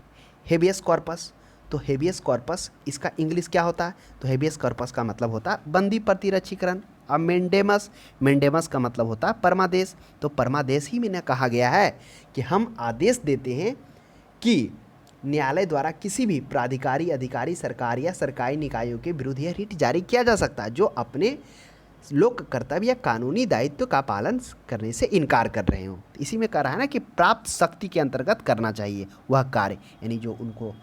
Speaker 1: हेबियस कॉर्पस, तो हेबियस कॉर्पस इसका इंग्लिश क्या होता है, तो हेबियस कॉर्पस का मतलब होता है बंदी प्रतिरक्षीकरण। अब मेंडेमस का मतलब होता है परमादेश। तो परमादेश ही में कहा गया है कि हम आदेश देते हैं कि न्यायालय द्वारा किसी भी प्राधिकारी, अधिकारी, सरकार या सरकारी निकायों के विरुद्ध यह रिट जारी किया जा सकता है जो अपने लोक कर्तव्य या कानूनी दायित्व का पालन करने से इनकार कर रहे हो। इसी में कह रहा है ना कि प्राप्त शक्ति के अंतर्गत करना चाहिए वह कार्य, यानी जो उनको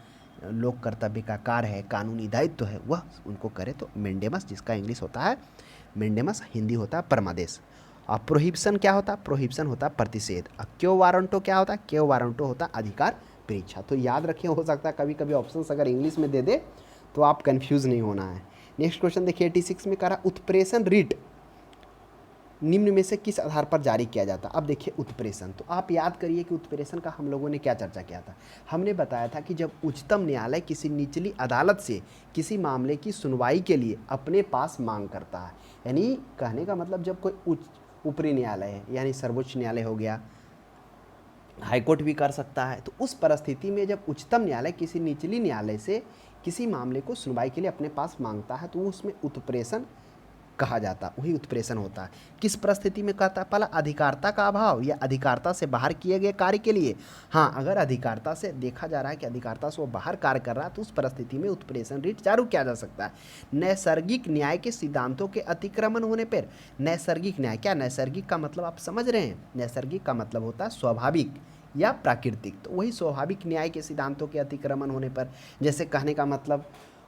Speaker 1: लोक कर्तव्य का कार्य है, कानूनी दायित्व है, वह उनको करे तो मेंडेमस, जिसका इंग्लिश होता है मेंडेमस, हिंदी होता है परमादेश। और प्रोहिबिशन क्या होता है? प्रोहिबिशन होता है प्रतिषेध। और क्यो वारंटो क्या होता है? क्यो वारंटो होता है अधिकार परीक्षा। तो याद रखें, हो सकता है कभी कभी ऑप्शंस अगर इंग्लिश में दे दे तो आप कंफ्यूज नहीं होना है। नेक्स्ट क्वेश्चन देखिए 86 में कह रहा उत्प्रेषण रिट निम्न में से किस आधार पर जारी किया जाता? अब देखिए उत्प्रेषण, तो आप याद करिए कि उत्प्रेषण का हम लोगों ने क्या चर्चा किया था। हमने बताया था कि जब उच्चतम न्यायालय किसी निचली अदालत से किसी मामले की सुनवाई के लिए अपने पास मांग करता है, यानी कहने का मतलब जब कोई ऊपरी न्यायालय है, यानी सर्वोच्च न्यायालय हो गया, हाईकोर्ट भी कर सकता है, तो उस परिस्थिति में जब उच्चतम न्यायालय किसी निचली न्यायालय से किसी मामले को सुनवाई के लिए अपने पास मांगता है तो उसमें उत्प्रेषण कहा जाता, वही उत्प्रेषण होता है। किस परिस्थिति में कहता है? पहला अधिकारता का अभाव या अधिकारता से बाहर किए गए कार्य के लिए। हाँ, अगर अधिकारता से देखा जा रहा है कि अधिकारता से वो बाहर कार्य कर रहा है तो उस परिस्थिति में उत्प्रेषण रिट जारी किया जा सकता है। नैसर्गिक न्याय के सिद्धांतों के अतिक्रमण होने पर। नैसर्गिक न्याय क्या? नैसर्गिक का मतलब आप समझ रहे हैं, नैसर्गिक का मतलब होता है स्वाभाविक या प्राकृतिक, तो वही स्वाभाविक न्याय के सिद्धांतों के अतिक्रमण होने पर, जैसे कहने का मतलब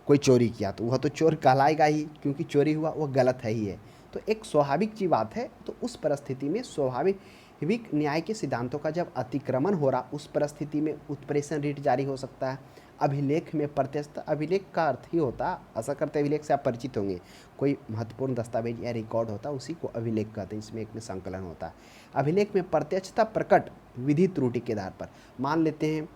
Speaker 1: कोई चोरी किया तो वह तो चोर कहलाएगा ही, क्योंकि चोरी हुआ वह गलत है ही है, तो एक स्वाभाविक ची बात है। तो उस परिस्थिति में स्वाभाविक न्याय के सिद्धांतों का जब अतिक्रमण हो रहा, उस परिस्थिति में उत्प्रेषण रिट जारी हो सकता है। अभिलेख में प्रत्यक्षता, अभिलेख का अर्थ ही होता, ऐसा करते अभिलेख से आप परिचित होंगे, कोई महत्वपूर्ण दस्तावेज या रिकॉर्ड होता है उसी को अभिलेख कहते हैं, इसमें एक में संकलन होता है। अभिलेख में प्रत्यक्षता प्रकट विधि त्रुटि के आधार पर, मान लेते हैं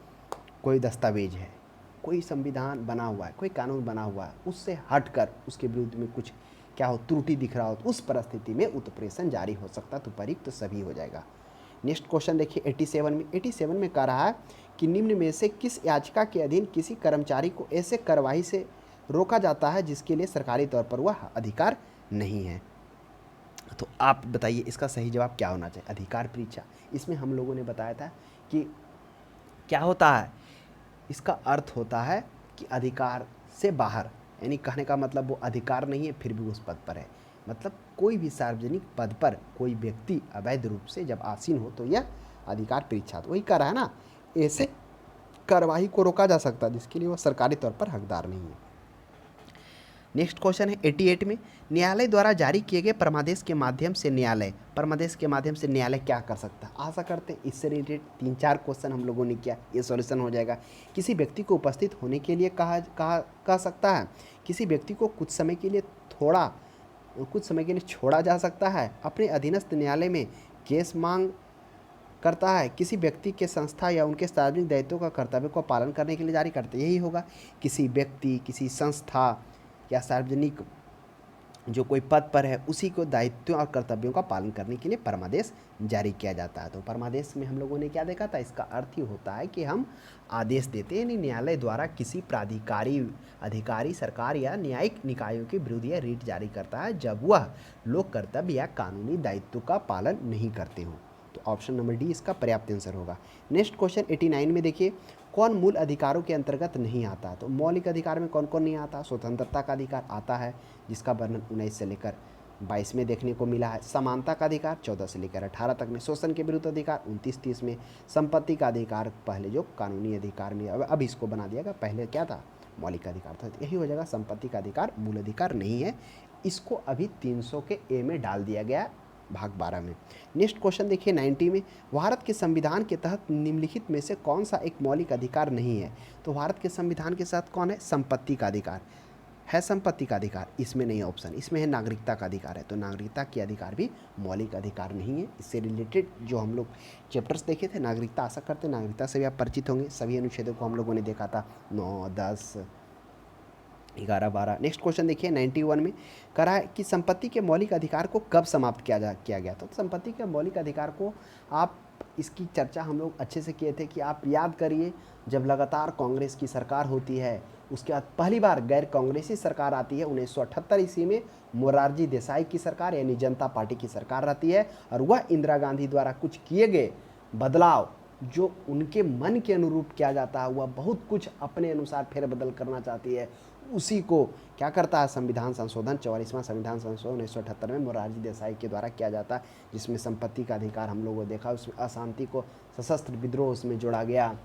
Speaker 1: कोई दस्तावेज है, कोई संविधान बना हुआ है, कोई कानून बना हुआ है, उससे हटकर उसके विरुद्ध में कुछ क्या हो, त्रुटि दिख रहा हो, तो उस परिस्थिति में उत्प्रेषण जारी हो सकता है। तो परिक्त तो सभी हो जाएगा। नेक्स्ट क्वेश्चन देखिए 87 में कह रहा है कि निम्न में से किस याचिका के अधीन किसी कर्मचारी को ऐसे कार्यवाही से रोका जाता है जिसके लिए सरकारी तौर पर वह अधिकार नहीं है? तो आप बताइए इसका सही जवाब क्या होना चाहिए? अधिकार परीक्षा। इसमें हम लोगों ने बताया था कि क्या होता है, इसका अर्थ होता है कि अधिकार से बाहर, यानी कहने का मतलब वो अधिकार नहीं है फिर भी उस पद पर है, मतलब कोई भी सार्वजनिक पद पर कोई व्यक्ति अवैध रूप से जब आसीन हो तो यह अधिकार परीक्षा। तो वही कह रहा है ना, ऐसे कार्यवाही को रोका जा सकता है जिसके लिए वह सरकारी तौर पर हकदार नहीं है। नेक्स्ट क्वेश्चन है 88 में, न्यायालय द्वारा जारी किए गए परमादेश के माध्यम से न्यायालय क्या कर सकता है? आशा करते हैं इससे रिलेटेड 3-4 क्वेश्चन हम लोगों ने किया, ये सॉल्यूशन हो जाएगा। किसी व्यक्ति को उपस्थित होने के लिए कह सकता है, किसी व्यक्ति को कुछ समय के लिए छोड़ा जा सकता है, अपने अधीनस्थ न्यायालय में केस मांग करता है, किसी व्यक्ति के संस्था या उनके सार्वजनिक दायित्वों का कर्तव्य को पालन करने के लिए जारी करते, यही होगा। किसी व्यक्ति, किसी संस्था या सार्वजनिक जो कोई पद पर है उसी को दायित्वों और कर्तव्यों का पालन करने के लिए परमादेश जारी किया जाता है। तो परमादेश में हम लोगों ने क्या देखा था, इसका अर्थ ही होता है कि हम आदेश देते हैं, यानी न्यायालय द्वारा किसी प्राधिकारी, अधिकारी, सरकार या न्यायिक निकायों के विरुद्ध यह रिट जारी करता है जब वह लोक कर्तव्य या कानूनी दायित्व का पालन नहीं करते हों। तो ऑप्शन नंबर डी इसका पर्याप्त आंसर होगा। नेक्स्ट क्वेश्चन 89 में देखिए, कौन मूल अधिकारों के अंतर्गत नहीं आता? तो मौलिक अधिकार में कौन कौन नहीं आता? स्वतंत्रता का अधिकार आता है, जिसका वर्णन 19 से लेकर 22 में देखने को मिला है। समानता का अधिकार 14 से लेकर 18 तक में। शोषण के विरुद्ध अधिकार 29-30 में। संपत्ति का अधिकार पहले जो कानूनी अधिकार में, अब इसको बना दिया गया, पहले क्या था, मौलिक अधिकार था, यही हो जाएगा। संपत्ति का अधिकार मूल अधिकार नहीं है, इसको अभी 300 के ए में डाल दिया गया भाग 12 में। नेक्स्ट क्वेश्चन देखिए 90 में, भारत के संविधान के तहत निम्नलिखित में से कौन सा एक मौलिक अधिकार नहीं है? तो भारत के संविधान के साथ कौन है? संपत्ति का अधिकार है। संपत्ति का अधिकार इसमें नहीं है ऑप्शन, इसमें है नागरिकता का अधिकार है। तो नागरिकता के अधिकार भी मौलिक अधिकार नहीं है। इससे रिलेटेड जो हम लोग चैप्टर्स देखे थे नागरिकता, आशा करते नागरिकता से भी आप परिचित होंगे। सभी अनुच्छेदों को हम लोगों ने देखा था, 9, 10, 11, 12। नेक्स्ट क्वेश्चन देखिए 91 में कह रहा है कि संपत्ति के मौलिक अधिकार को कब समाप्त किया गया? तो संपत्ति के मौलिक अधिकार को आप, इसकी चर्चा हम लोग अच्छे से किए थे कि आप याद करिए, जब लगातार कांग्रेस की सरकार होती है, उसके बाद पहली बार गैर कांग्रेसी सरकार आती है 1978 ईस्वी में, मोरारजी देसाई की सरकार यानी जनता पार्टी की सरकार रहती है, और वह इंदिरा गांधी द्वारा कुछ किए गए बदलाव जो उनके मन के अनुरूप किया जाता है, वह बहुत कुछ अपने अनुसार फेरबदल करना चाहती है, उसी को क्या करता है संविधान संशोधन, 44वां संविधान संशोधन 1978 में मोरारजी देसाई के द्वारा किया जाता है, जिसमें संपत्ति का अधिकार हम लोगों ने देखा, उसमें अशांति को सशस्त्र विद्रोह उसमें जोड़ा गया,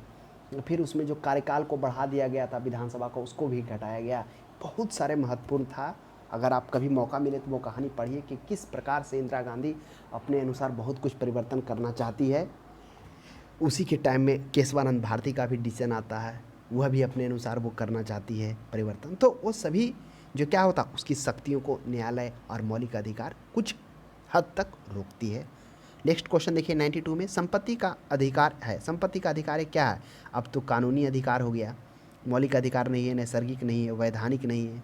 Speaker 1: फिर उसमें जो कार्यकाल को बढ़ा दिया गया था विधानसभा को, उसको भी घटाया गया। बहुत सारे महत्वपूर्ण था। अगर आप कभी मौका मिले तो वो कहानी पढ़िए कि किस प्रकार से इंदिरा गांधी अपने अनुसार बहुत कुछ परिवर्तन करना चाहती है। उसी के टाइम में केशवानंद भारती का भी डिसीजन आता है, वह भी अपने अनुसार वो करना चाहती है परिवर्तन। तो वो सभी जो क्या होता, उसकी शक्तियों को न्यायालय और मौलिक अधिकार कुछ हद तक रोकती है। नेक्स्ट क्वेश्चन देखिए 92 में, संपत्ति का अधिकार है। संपत्ति का अधिकार है क्या है? अब तो कानूनी अधिकार हो गया, मौलिक अधिकार नहीं है, नैसर्गिक नहीं है, वैधानिक नहीं है।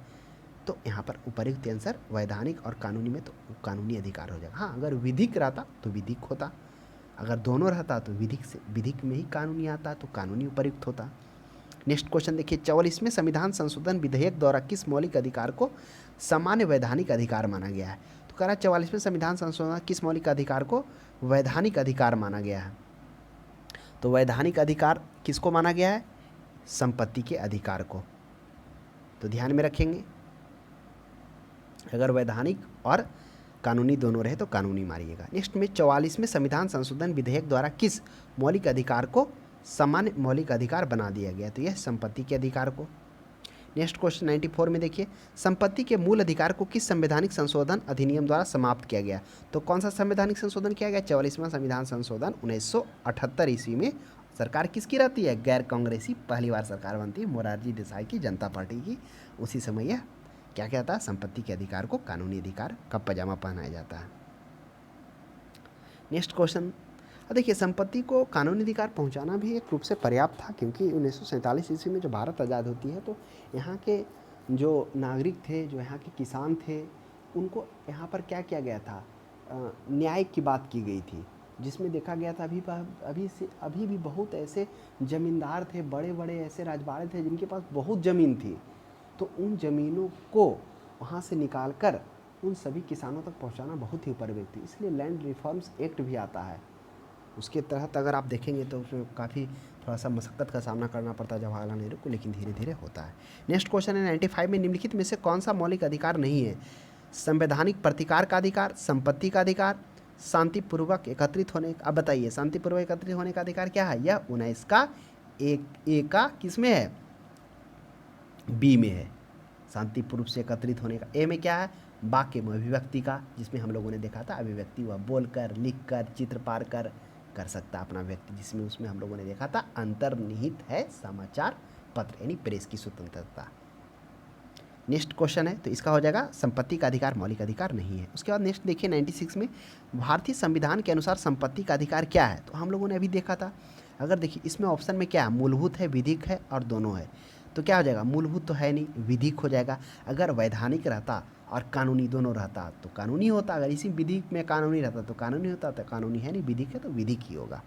Speaker 1: तो यहाँ पर उपयुक्त आंसर वैधानिक और कानूनी में तो कानूनी अधिकार हो जाएगा। हाँ, अगर विधिक रहता तो विधिक होता, अगर दोनों रहता तो विधिक में ही कानूनी आता तो कानूनी उपयुक्त होता। नेक्स्ट क्वेश्चन देखिए 44 में, संविधान संशोधन विधेयक द्वारा किस मौलिक अधिकार को सामान्य वैधानिक अधिकार माना गया है? तो कह रहा है 44 में संविधान संशोधन किस मौलिक अधिकार को वैधानिक अधिकार माना गया है? तो वैधानिक अधिकार किसको माना गया है? संपत्ति के अधिकार को। तो ध्यान में रखेंगे, अगर वैधानिक और कानूनी दोनों रहे तो कानूनी मारिएगा। नेक्स्ट में 44 में, संविधान संशोधन विधेयक द्वारा किस मौलिक अधिकार को सामान्य मौलिक अधिकार बना दिया गया? तो यह संपत्ति के अधिकार को। नेक्स्ट क्वेश्चन 94 में देखिए, संपत्ति के मूल अधिकार को किस संवैधानिक संशोधन अधिनियम द्वारा समाप्त किया गया? तो कौन सा संवैधानिक संशोधन किया गया? 44वां संविधान संशोधन 1978 ईस्वी में। सरकार किसकी रहती है? गैर कांग्रेसी पहली बार सरकार बनती है, मोरारजी देसाई की, जनता पार्टी की। उसी समय यह क्या कहता है, संपत्ति के अधिकार को कानूनी अधिकार का पजामा पहनाया जाता है। नेक्स्ट क्वेश्चन देखिए, संपत्ति को कानूनी अधिकार पहुंचाना भी एक रूप से पर्याप्त था, क्योंकि 1947 ईस्वी में जो भारत आज़ाद होती है तो यहाँ के जो नागरिक थे, जो यहाँ के किसान थे, उनको यहाँ पर क्या किया गया था, न्याय की बात की गई थी, जिसमें देखा गया था अभी भी बहुत ऐसे ज़मींदार थे, बड़े बड़े ऐसे राजवाड़े थे जिनके पास बहुत ज़मीन थी। तो उन ज़मीनों को वहाँ से निकाल कर उन सभी किसानों तक पहुँचाना बहुत ही उपयुक्त थी, इसलिए लैंड रिफॉर्म्स एक्ट भी आता है। उसके तहत अगर आप देखेंगे तो उसमें काफ़ी थोड़ा सा मशक्क़त का सामना करना पड़ता है जवाहरलाल नेहरू को, लेकिन धीरे धीरे होता है। नेक्स्ट क्वेश्चन है 95 में, निम्नलिखित में से कौन सा मौलिक अधिकार नहीं है? संवैधानिक प्रतिकार का अधिकार, संपत्ति का अधिकार, शांतिपूर्वक एकत्रित होने का। अब बताइए, शांतिपूर्वक एकत्रित होने का अधिकार क्या है? यह 19 का ए का किस में है? बी में है, शांतिपूर्वक से एकत्रित होने का। ए में क्या है? वाक्य में अभिव्यक्ति का, जिसमें हम लोगों ने देखा था अभिव्यक्ति वह बोलकर, लिखकर, चित्र पार कर सकता अपना व्यक्ति, जिसमें उसमें हम लोगों ने देखा था अंतर्निहित है समाचार पत्र यानी प्रेस की स्वतंत्रता। नेक्स्ट क्वेश्चन है, तो इसका हो जाएगा संपत्ति का अधिकार मौलिक अधिकार नहीं है। उसके बाद नेक्स्ट देखिए 96 में, भारतीय संविधान के अनुसार संपत्ति का अधिकार क्या है? तो हम लोगों ने अभी देखा था, अगर देखिए इसमें ऑप्शन में क्या है, मूलभूत है, विधिक है और दोनों है। तो क्या हो जाएगा? मूलभूत तो है नहीं, विधिक हो जाएगा। अगर वैधानिक रहता और कानूनी दोनों रहता तो कानूनी होता, अगर इसी विधिक में कानूनी रहता तो कानूनी होता, तो कानूनी है नहीं, विधिक है तो विधिक ही होगा।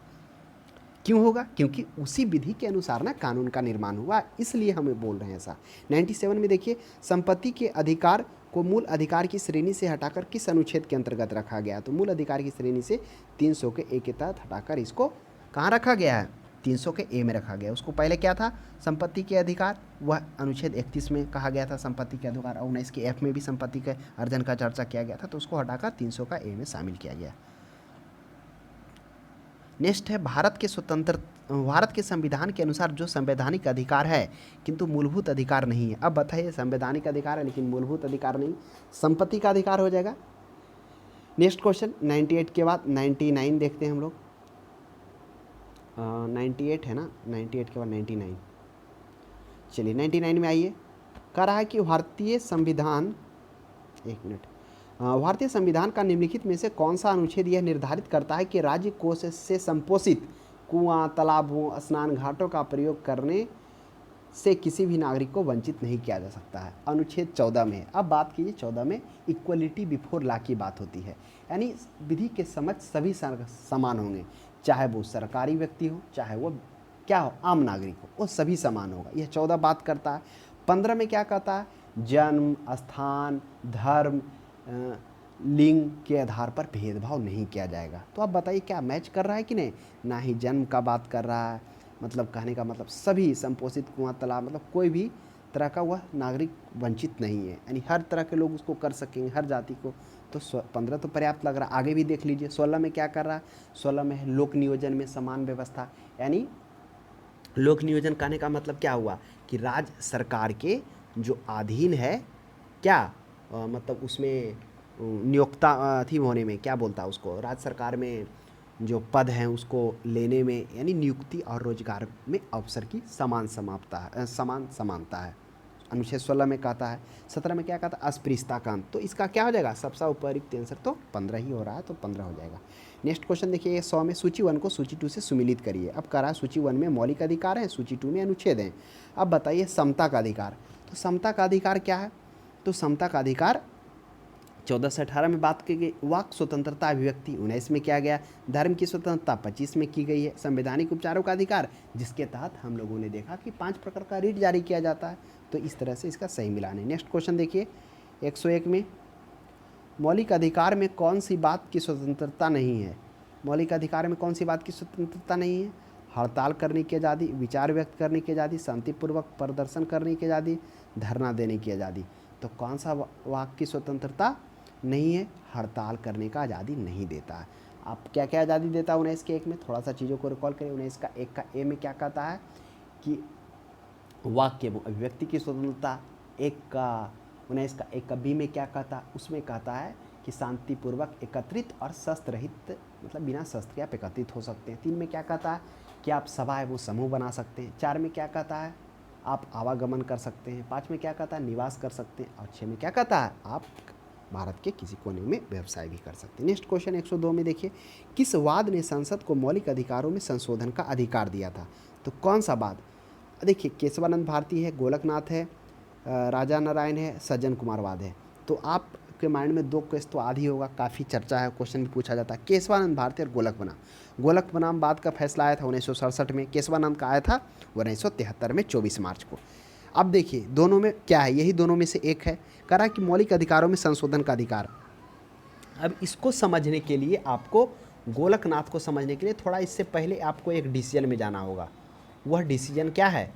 Speaker 1: क्यों होगा? क्योंकि उसी विधि के अनुसार ना कानून का निर्माण हुआ, इसलिए हमें बोल रहे हैं ऐसा। 97 में देखिए, संपत्ति के अधिकार को मूल अधिकार की श्रेणी से हटाकर किस अनुच्छेद के अंतर्गत रखा गया? तो मूल अधिकार की श्रेणी से 300 के ए के तहत हटाकर इसको कहाँ रखा गया है? 300 के ए में रखा गया। उसको पहले क्या था? संपत्ति के अधिकार, वह अनुच्छेद 31 में कहा गया था संपत्ति के अधिकार, और 19 के एफ में भी संपत्ति के अर्जन का चर्चा किया गया था, तो उसको हटाकर 300 का ए में शामिल किया गया। नेक्स्ट है, भारत के संविधान के अनुसार जो संवैधानिक अधिकार है किंतु मूलभूत अधिकार नहीं है। अब बताइए, संवैधानिक अधिकार है लेकिन मूलभूत अधिकार नहीं, संपत्ति का अधिकार हो जाएगा। नेक्स्ट क्वेश्चन 98 के बाद 99 देखते हैं हम लोग। 98 है ना, 98 के बाद 99। चलिए 99 में आइए। कह रहा है कि भारतीय संविधान का निम्नलिखित में से कौन सा अनुच्छेद यह निर्धारित करता है कि राज्य कोष से संपोषित कुआं, तालाबों, स्नान घाटों का प्रयोग करने से किसी भी नागरिक को वंचित नहीं किया जा सकता है? अनुच्छेद 14 में है। अब बात कीजिए 14 में इक्वलिटी बिफोर लॉ की बात होती है, यानी विधि के समक्ष सभी समान होंगे, चाहे वो सरकारी व्यक्ति हो, चाहे वो क्या हो, आम नागरिक हो, वो सभी समान होगा। यह 14 बात करता है। 15 में क्या कहता है? जन्म, स्थान, धर्म, लिंग के आधार पर भेदभाव नहीं किया जाएगा। तो आप बताइए क्या मैच कर रहा है कि नहीं? ना ही जन्म का बात कर रहा है, मतलब कहने का मतलब सभी संपोषित कुआं तालाब, मतलब कोई भी तरह का वह नागरिक वंचित नहीं है, यानी हर तरह के लोग उसको कर सकेंगे, हर जाति को। तो 15 तो पर्याप्त लग रहा है। आगे भी देख लीजिए 16 में क्या कर रहा है, 16 में है लोक नियोजन में समान व्यवस्था, यानी लोक नियोजन कहने का मतलब क्या हुआ कि राज्य सरकार के जो अधीन है क्या मतलब उसमें नियोक्ता थी होने में क्या बोलता है उसको, राज्य सरकार में जो पद हैं उसको लेने में, यानी नियुक्ति और रोजगार में अवसर की समान समानता है, समान समानता है, अनुच्छेद 16 में कहता है। 17 में क्या कहता है, अस्पृश्यता का अंत। तो इसका क्या हो जाएगा, सबसे उपयुक्त आंसर तो 15 ही हो रहा है, तो 15 हो जाएगा। नेक्स्ट क्वेश्चन देखिए 100 में सूची 1 को सूची 2 से सुमिलित करिए। अब कह रहा है सूची 1 में मौलिक अधिकार हैं, सूची 2 में अनुच्छेद हैं। अब बताइए समता का अधिकार। तो समता का अधिकार क्या है, तो समता का अधिकार 14 से 18 में बात की गई। वाक स्वतंत्रता अभिव्यक्ति 19 में किया गया। धर्म की स्वतंत्रता 25 में की गई है। संवैधानिक उपचारों का अधिकार, जिसके तहत हम लोगों ने देखा कि 5 प्रकार का रीट जारी किया जाता है। तो इस तरह से इसका सही मिलान है। नेक्स्ट क्वेश्चन देखिए 101 में मौलिक अधिकार में कौन सी बात की स्वतंत्रता नहीं है। मौलिक अधिकार में कौन सी बात की स्वतंत्रता नहीं है, हड़ताल करने की आज़ादी, विचार व्यक्त करने की आज़ादी, शांतिपूर्वक प्रदर्शन करने की आज़ादी, धरना देने की आज़ादी। तो कौन सा वाक की स्वतंत्रता नहीं है, हड़ताल करने का आज़ादी नहीं देता है। आप क्या क्या आज़ादी देता है 19 के 1 में, थोड़ा सा चीज़ों को रिकॉल करें। 19 का 1 का ए में क्या कहता है कि वाक्य एवं अभिव्यक्ति की स्वतंत्रता। 19 का 1 का बी में क्या कहता है, उसमें कहता है कि शांतिपूर्वक एकत्रित और शस्त्र रहित, मतलब बिना शस्त्र के आप एकत्रित हो सकते हैं। 3 में क्या कहता है कि आप सभा एवं समूह बना सकते हैं। 4 में क्या कहता है, आप आवागमन कर सकते हैं। 5 में क्या कहता है, निवास कर सकते हैं। और 6 में क्या कहता है, आप भारत के किसी कोने में व्यवसाय भी कर सकते हैं। नेक्स्ट क्वेश्चन 102 में देखिए किस वाद ने संसद को मौलिक अधिकारों में संशोधन का अधिकार दिया था। तो कौन सा वाद, देखिए केशवानंद भारती है, गोलकनाथ है, राजा नारायण है, सज्जन कुमार वाद है। तो आपके माइंड में 2 केस तो आधी होगा, काफ़ी चर्चा है, क्वेश्चन भी पूछा जाता है। केशवानंद भारती और गोलक बनाम। गोलक बनाम बाद का फैसला आया था 1967 में, केशवानंद का आया था 1973 में 24 मार्च को। अब देखिए दोनों में क्या है, यही दोनों में से एक है। कह रहा है कि मौलिक अधिकारों में संशोधन का अधिकार। अब इसको समझने के लिए आपको, गोलकनाथ को समझने के लिए थोड़ा इससे पहले आपको एक डिसीजन में जाना होगा। वह डिसीजन क्या है,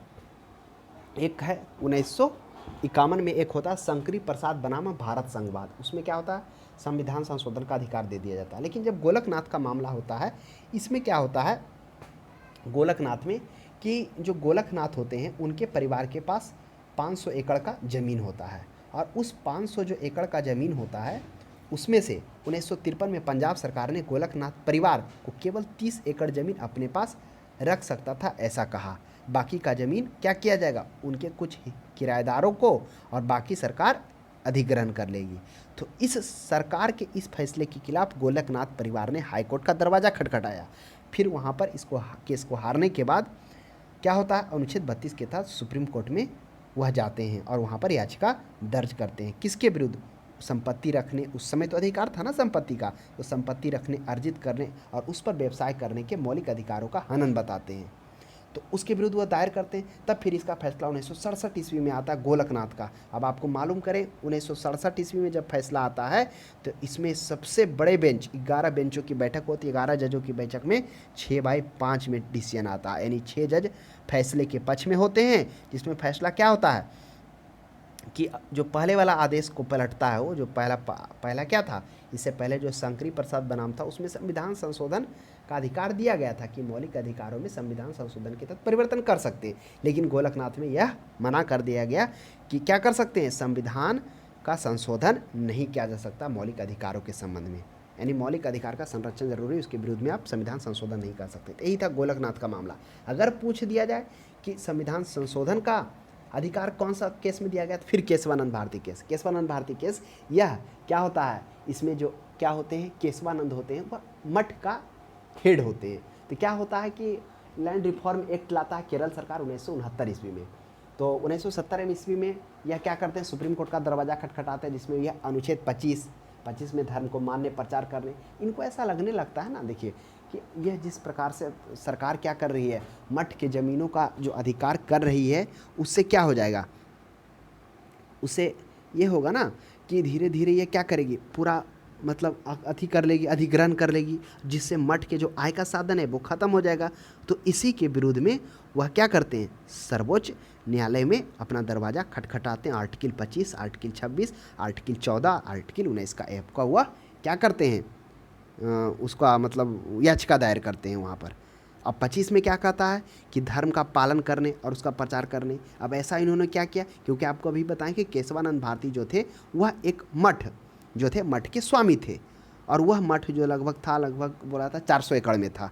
Speaker 1: एक है 1951 में एक होता है शंकरी प्रसाद बनाम भारत संघवाद। उसमें क्या होता है, संविधान संशोधन का अधिकार दे दिया जाता है। लेकिन जब गोलकनाथ का मामला होता है, इसमें क्या होता है गोलकनाथ में कि जो गोलकनाथ होते हैं उनके परिवार के पास 500 एकड़ का ज़मीन होता है, और उस 500 जो एकड़ का ज़मीन होता है उसमें से 1953 में पंजाब सरकार ने गोलकनाथ परिवार को केवल 30 एकड़ ज़मीन अपने पास रख सकता था, ऐसा कहा। बाकी का ज़मीन क्या किया जाएगा, उनके कुछ किराएदारों को, और बाकी सरकार अधिग्रहण कर लेगी। तो इस सरकार के इस फैसले के खिलाफ गोलकनाथ परिवार ने हाईकोर्ट का दरवाज़ा खटखटाया। फिर वहाँ पर इसको केस को हारने के बाद क्या होता है, अनुच्छेद 32 के तहत सुप्रीम कोर्ट में वह जाते हैं और वहाँ पर याचिका दर्ज करते हैं। किसके विरुद्ध, संपत्ति रखने, उस समय तो अधिकार था ना संपत्ति का, तो संपत्ति रखने, अर्जित करने और उस पर व्यवसाय करने के मौलिक अधिकारों का हनन बताते हैं। तो उसके विरुद्ध वह दायर करते हैं। तब फिर इसका फैसला 1967 ईस्वी में आता है गोलकनाथ का। अब आपको मालूम करें 1967 ईस्वी में जब फैसला आता है तो इसमें सबसे बड़े बेंच, 11 बेंचों की बैठक होती है, 11 जजों की बैठक में 6/5 में डिसीजन आता है, यानी 6 जज फैसले के पक्ष में होते हैं। जिसमें फैसला क्या होता है कि जो पहले वाला आदेश को पलटता है, वो जो पहला क्या था, इससे पहले जो शंकरी प्रसाद बनाम था उसमें संविधान संशोधन का अधिकार दिया गया था कि मौलिक अधिकारों में संविधान संशोधन के तहत परिवर्तन कर सकते हैं। लेकिन गोलकनाथ में यह मना कर दिया गया कि क्या कर सकते हैं, संविधान का संशोधन नहीं किया जा सकता मौलिक अधिकारों के संबंध में, यानी मौलिक अधिकार का संरक्षण जरूरी है, उसके विरुद्ध में आप संविधान संशोधन नहीं कर सकते। यही था गोलकनाथ का मामला। अगर पूछ दिया जाए कि संविधान संशोधन का अधिकार कौन सा केस में दिया गया, तो फिर केशवानंद भारती केस। केशवानंद भारती केस यह क्या होता है, इसमें जो क्या होते हैं, केशवानंद होते हैं वह मठ का हेड होते हैं। तो क्या होता है कि लैंड रिफॉर्म एक्ट लाता है केरल सरकार 1969 ईस्वी में। तो 1970 ईस्वी में यह क्या करते हैं, सुप्रीम कोर्ट का दरवाज़ा खटखटाते हैं, जिसमें यह अनुच्छेद 25 में धर्म को मान्य प्रचार करने, इनको ऐसा लगने लगता है ना, देखिए कि यह जिस प्रकार से सरकार क्या कर रही है, मठ के ज़मीनों का जो अधिकार कर रही है, उससे क्या हो जाएगा, उससे ये होगा ना कि धीरे धीरे ये क्या करेगी, पूरा मतलब अति कर लेगी, अधिग्रहण कर लेगी, जिससे मठ के जो आय का साधन है वो खत्म हो जाएगा। तो इसी के विरोध में वह क्या करते हैं, सर्वोच्च न्यायालय में अपना दरवाज़ा खटखटाते हैं। आर्टिकल 25, आर्टिकल 26, आर्टिकल 14, आर्टिकल 19 का ऐप का हुआ क्या करते हैं, उसका मतलब याचिका दायर करते हैं वहाँ पर। अब 25 में क्या कहता है कि धर्म का पालन करने और उसका प्रचार करने। अब ऐसा इन्होंने क्या किया, क्योंकि आपको अभी बताएं कि केशवानंद भारती जो थे वह एक मठ जो थे, मठ के स्वामी थे, और वह मठ जो लगभग बोला था 400 एकड़ में था।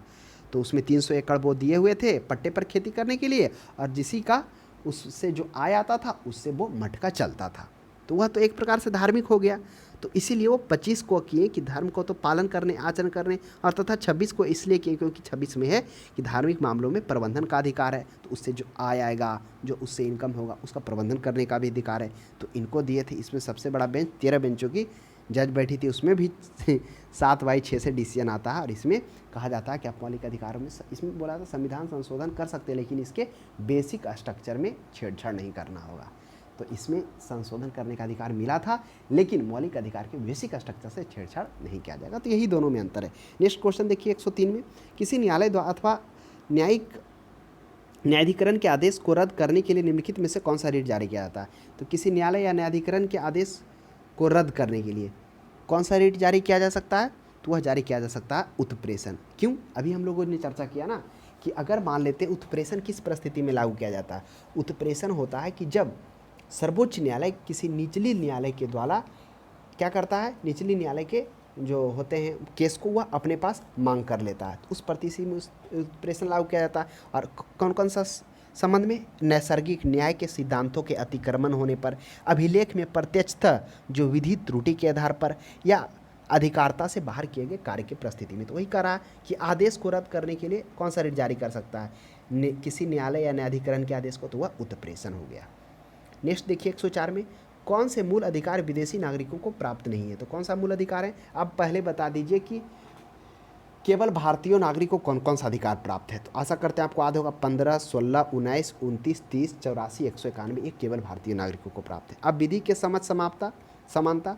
Speaker 1: तो उसमें 300 एकड़ वो दिए हुए थे पट्टे पर खेती करने के लिए, और जिसी का उससे जो आय आता था उससे वो मठ का चलता था। तो वह तो एक प्रकार से धार्मिक हो गया। तो इसीलिए वो 25 को किए कि धर्म को तो पालन करने, आचरण करने, और तथा 26 को इसलिए किए क्योंकि 26 में है कि धार्मिक मामलों में प्रबंधन का अधिकार है। तो उससे जो आय आएगा, जो उससे इनकम होगा, उसका प्रबंधन करने का भी अधिकार है। तो इनको दिए थे। इसमें सबसे बड़ा बेंच 13 बेंचों की जज बैठी थी, उसमें भी 7/6 से डिसीजन आता है। और इसमें कहा जाता है कि आप मौलिक अधिकारों में, इसमें बोला था संविधान संशोधन कर सकते हैं लेकिन इसके बेसिक स्ट्रक्चर में छेड़छाड़ नहीं करना होगा। तो इसमें संशोधन करने का अधिकार मिला था, लेकिन मौलिक अधिकार के बेसिक स्ट्रक्चर से छेड़छाड़ नहीं किया जाएगा। तो यही दोनों में अंतर है। नेक्स्ट क्वेश्चन देखिए 103 में, किसी न्यायालय द्वारा अथवा न्यायाधिकरण के आदेश को रद्द करने के लिए निम्नलिखित में से कौन सा रिट जारी किया जाता है। तो किसी न्यायालय या न्यायाधिकरण के आदेश को रद्द करने के लिए कौन सा रिट जारी किया जा सकता है, तो वह जारी किया जा सकता है उत्प्रेषण। क्यों, अभी हम लोगों ने चर्चा किया ना कि अगर मान लेते हैं उत्प्रेषण किस परिस्थिति में लागू किया जाता है। उत्प्रेषण होता है कि जब सर्वोच्च न्यायालय किसी निचली न्यायालय के द्वारा क्या करता है, निचली न्यायालय के जो होते हैं केस को वह अपने पास मांग कर लेता है, तो उस परिस्थिति में उत्प्रेषण लागू किया जाता है। और कौन कौन सा संबंध में, नैसर्गिक न्याय के सिद्धांतों के अतिक्रमण होने पर, अभिलेख में प्रत्यक्षतः जो विधि त्रुटि के आधार पर, या अधिकारता से बाहर किए गए कार्य की परिस्थिति में। तो वही कह रहा है कि आदेश को रद्द करने के लिए कौन सा रिट जारी कर सकता है, किसी न्यायालय या न्यायाधिकरण के आदेश को, तो वह उत्प्रेषण हो गया। नेक्स्ट देखिए 104 में, कौन से मूल अधिकार विदेशी नागरिकों को प्राप्त नहीं है। तो कौन सा मूल अधिकार है, आप पहले बता दीजिए कि केवल भारतीय नागरिकों को कौन कौन सा अधिकार प्राप्त है। तो आशा करते हैं आपको याद होगा 15, 16, 19, 29, 30, 84, 191 ये केवल भारतीय नागरिकों को प्राप्त है। अब विधि के समझ समानता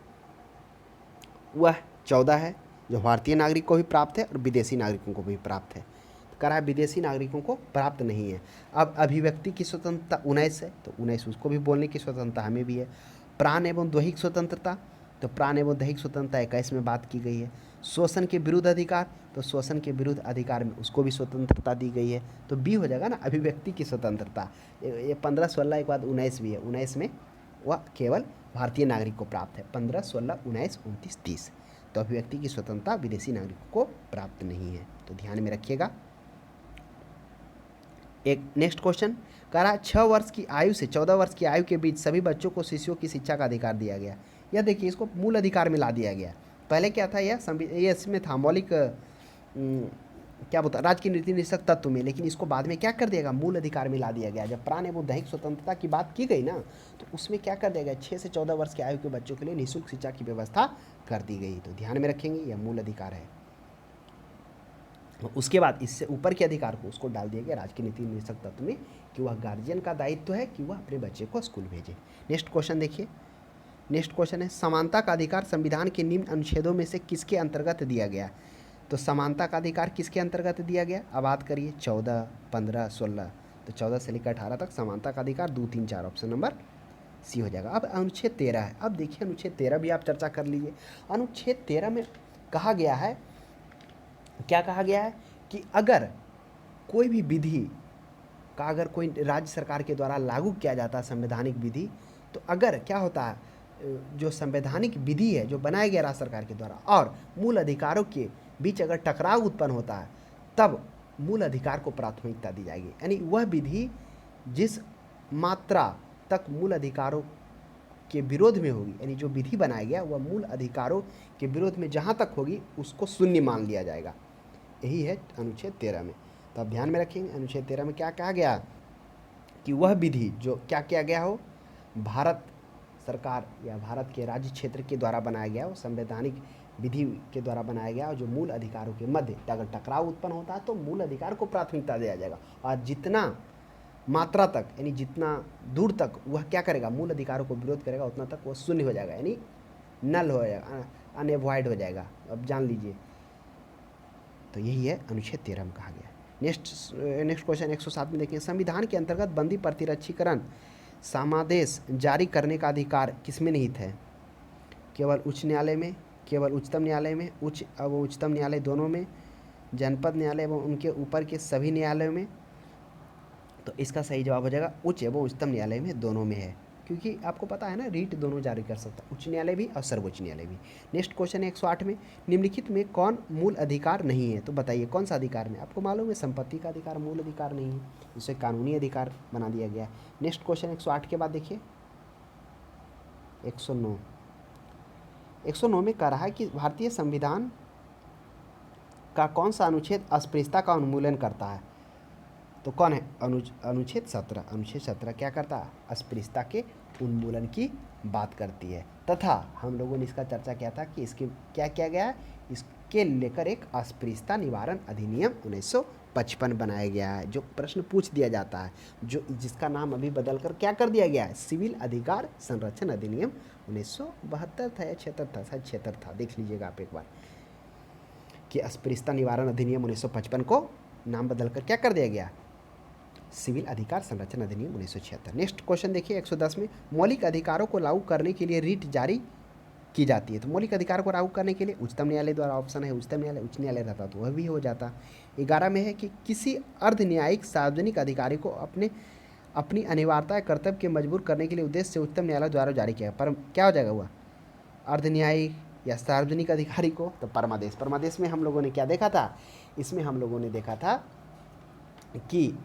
Speaker 1: वह 14 है, जो भारतीय नागरिक को भी प्राप्त है और विदेशी नागरिकों को भी प्राप्त है। तो कह रहा है विदेशी नागरिकों को प्राप्त नहीं है। अब अभिव्यक्ति की स्वतंत्रता 19 है, तो 19 उसको भी बोलने की स्वतंत्रता हमें भी है। प्राण एवं दैहिक स्वतंत्रता, तो प्राण एवं दैहिक स्वतंत्रता 21 में बात की गई है। शोषण के विरुद्ध अधिकार, तो शोषण के विरुद्ध अधिकार में उसको भी स्वतंत्रता दी गई है। तो बी हो जाएगा ना, अभिव्यक्ति की स्वतंत्रता। ये 15, 16 के बाद 19 भी है। 19 में वह केवल भारतीय नागरिक को प्राप्त है। 15, 16, 19, 29, 30। तो अभिव्यक्ति की स्वतंत्रता विदेशी नागरिकों को प्राप्त नहीं है, तो ध्यान में रखिएगा। एक नेक्स्ट क्वेश्चन कह रहा है 6 वर्ष की आयु से 14 वर्ष की आयु के बीच सभी बच्चों को शिशुओं की शिक्षा का अधिकार दिया गया। यह देखिए, इसको मूल अधिकार में ला दिया गया। पहले क्या था, ये इसमें था मौलिक क्या बोलता, राज्य की नीति निषेधक तत्व में, लेकिन इसको बाद में क्या कर दिया गया, मूल अधिकार में ला दिया गया। जब प्राण एवं दैहिक स्वतंत्रता की बात की गई ना, तो उसमें क्या कर दिया गया, 6 से 14 वर्ष की आयु के बच्चों के लिए निःशुल्क शिक्षा की व्यवस्था कर दी गई। तो ध्यान में रखेंगे, यह मूल अधिकार है। उसके बाद इससे ऊपर के अधिकार को उसको डाल दिया गया राज्य की नीति निषेधक तत्व में, कि वह गार्जियन का दायित्व है कि वह अपने बच्चे को स्कूल भेजे। नेक्स्ट क्वेश्चन देखिए, नेक्स्ट क्वेश्चन है समानता का अधिकार संविधान के निम्न अनुच्छेदों में से किसके अंतर्गत दिया गया। तो समानता का अधिकार किसके अंतर्गत दिया गया, अब बात करिए 14, 15, 16। तो 14 से लेकर 18 तक समानता का अधिकार 2, 3, 4 ऑप्शन नंबर सी हो जाएगा। अब अनुच्छेद 13 है। अब देखिए अनुच्छेद 13 भी आप चर्चा कर लीजिए। अनुच्छेद 13 में कहा गया है, क्या कहा गया है कि अगर कोई भी विधि का अगर कोई राज्य सरकार के द्वारा लागू किया जाता है संवैधानिक विधि, तो अगर क्या होता है, जो संवैधानिक विधि है जो बनाया गया राज्य सरकार के द्वारा और मूल अधिकारों के बीच अगर टकराव उत्पन्न होता है, तब मूल अधिकार को प्राथमिकता दी जाएगी। यानी वह विधि जिस मात्रा तक मूल अधिकारों के विरोध में होगी, यानी जो विधि बनाया गया वह मूल अधिकारों के विरोध में जहाँ तक होगी उसको शून्य मान लिया जाएगा। यही है अनुच्छेद 13 में। तो आप ध्यान में रखेंगे अनुच्छेद 13 में क्या कहा गया, कि वह विधि जो क्या किया गया हो, भारत सरकार या भारत के राज्य क्षेत्र के द्वारा बनाया गया हो, संवैधानिक विधि के द्वारा बनाया गया, और जो मूल अधिकारों के मध्य अगर टकराव उत्पन्न होता है तो मूल अधिकार को प्राथमिकता दिया जाएगा। और जितना मात्रा तक, यानी जितना दूर तक वह क्या करेगा, मूल अधिकारों को विरोध करेगा, उतना तक वह शून्य हो जाएगा, यानी नल हो जाएगा, अनएवॉइड हो जाएगा, अब जान लीजिए। तो यही है अनुच्छेद 13 में कहा गया। नेक्स्ट क्वेश्चन 107 में देखिए, संविधान के अंतर्गत बंदी प्रतिरक्षीकरण समादेश जारी करने का अधिकार किसमें निहित है? केवल उच्च न्यायालय में, केवल उच्चतम न्यायालय में, उच्च एवं उच्चतम न्यायालय दोनों में, जनपद न्यायालय एवं उनके ऊपर के सभी न्यायालयों में? तो इसका सही जवाब हो जाएगा उच्च एवं उच्चतम न्यायालय में, दोनों में है, क्योंकि आपको पता है ना रीट दोनों जारी कर सकता है, उच्च न्यायालय भी और सर्वोच्च न्यायालय भी। नेक्स्ट क्वेश्चन है 108 में, निम्नलिखित में कौन मूल अधिकार नहीं है? तो बताइए कौन सा अधिकार नहीं? आपको मालूम है संपत्ति का अधिकार मूल अधिकार नहीं है, इसे कानूनी अधिकार बना दिया गया है। नेक्स्ट क्वेश्चन 108 के बाद देखिए 109 में कह रहा है कि भारतीय संविधान का कौन सा अनुच्छेद अस्पृश्यता का उन्मूलन करता है? तो कौन है? अनुच्छेद 17। अनुच्छेद 17 क्या करता है? अस्पृश्यता के उन्मूलन की बात करती है। तथा हम लोगों ने इसका चर्चा किया था कि इसके क्या किया गया है, इसके लेकर एक अस्पृश्यता निवारण अधिनियम 1955 बनाया गया है, जो प्रश्न पूछ दिया जाता है, जो जिसका नाम अभी बदलकर क्या कर दिया गया है? सिविल अधिकार संरक्षण अधिनियम 1972 था या 76 था, शायद 76 था, देख लीजिएगा आप एक बार, कि अस्पृश्यता निवारण अधिनियम 1955 को नाम बदलकर क्या कर दिया गया? सिविल अधिकार संरक्षण अधिनियम 1976। नेक्स्ट क्वेश्चन देखिए 110 में, मौलिक अधिकारों को लागू करने के लिए रीट जारी की जाती है। तो मौलिक अधिकार को लागू करने के लिए उच्चतम न्यायालय द्वारा ऑप्शन है, उच्चतम न्यायालय, उच्च न्यायालय रहता तो वह भी हो जाता। 11 में है कि किसी अर्ध न्यायिक सार्वजनिक अधिकारी को अपनी अनिवार्यता या कर्तव्य के मजबूर करने के लिए उद्देश्य से उच्चतम न्यायालय द्वारा जारी किया, पर क्या हो जाएगा हुआ? अर्ध न्यायिक या सार्वजनिक अधिकारी को, तो परमादेश। परमादेश में हम लोगों ने क्या देखा था? इसमें हम लोगों ने देखा था कि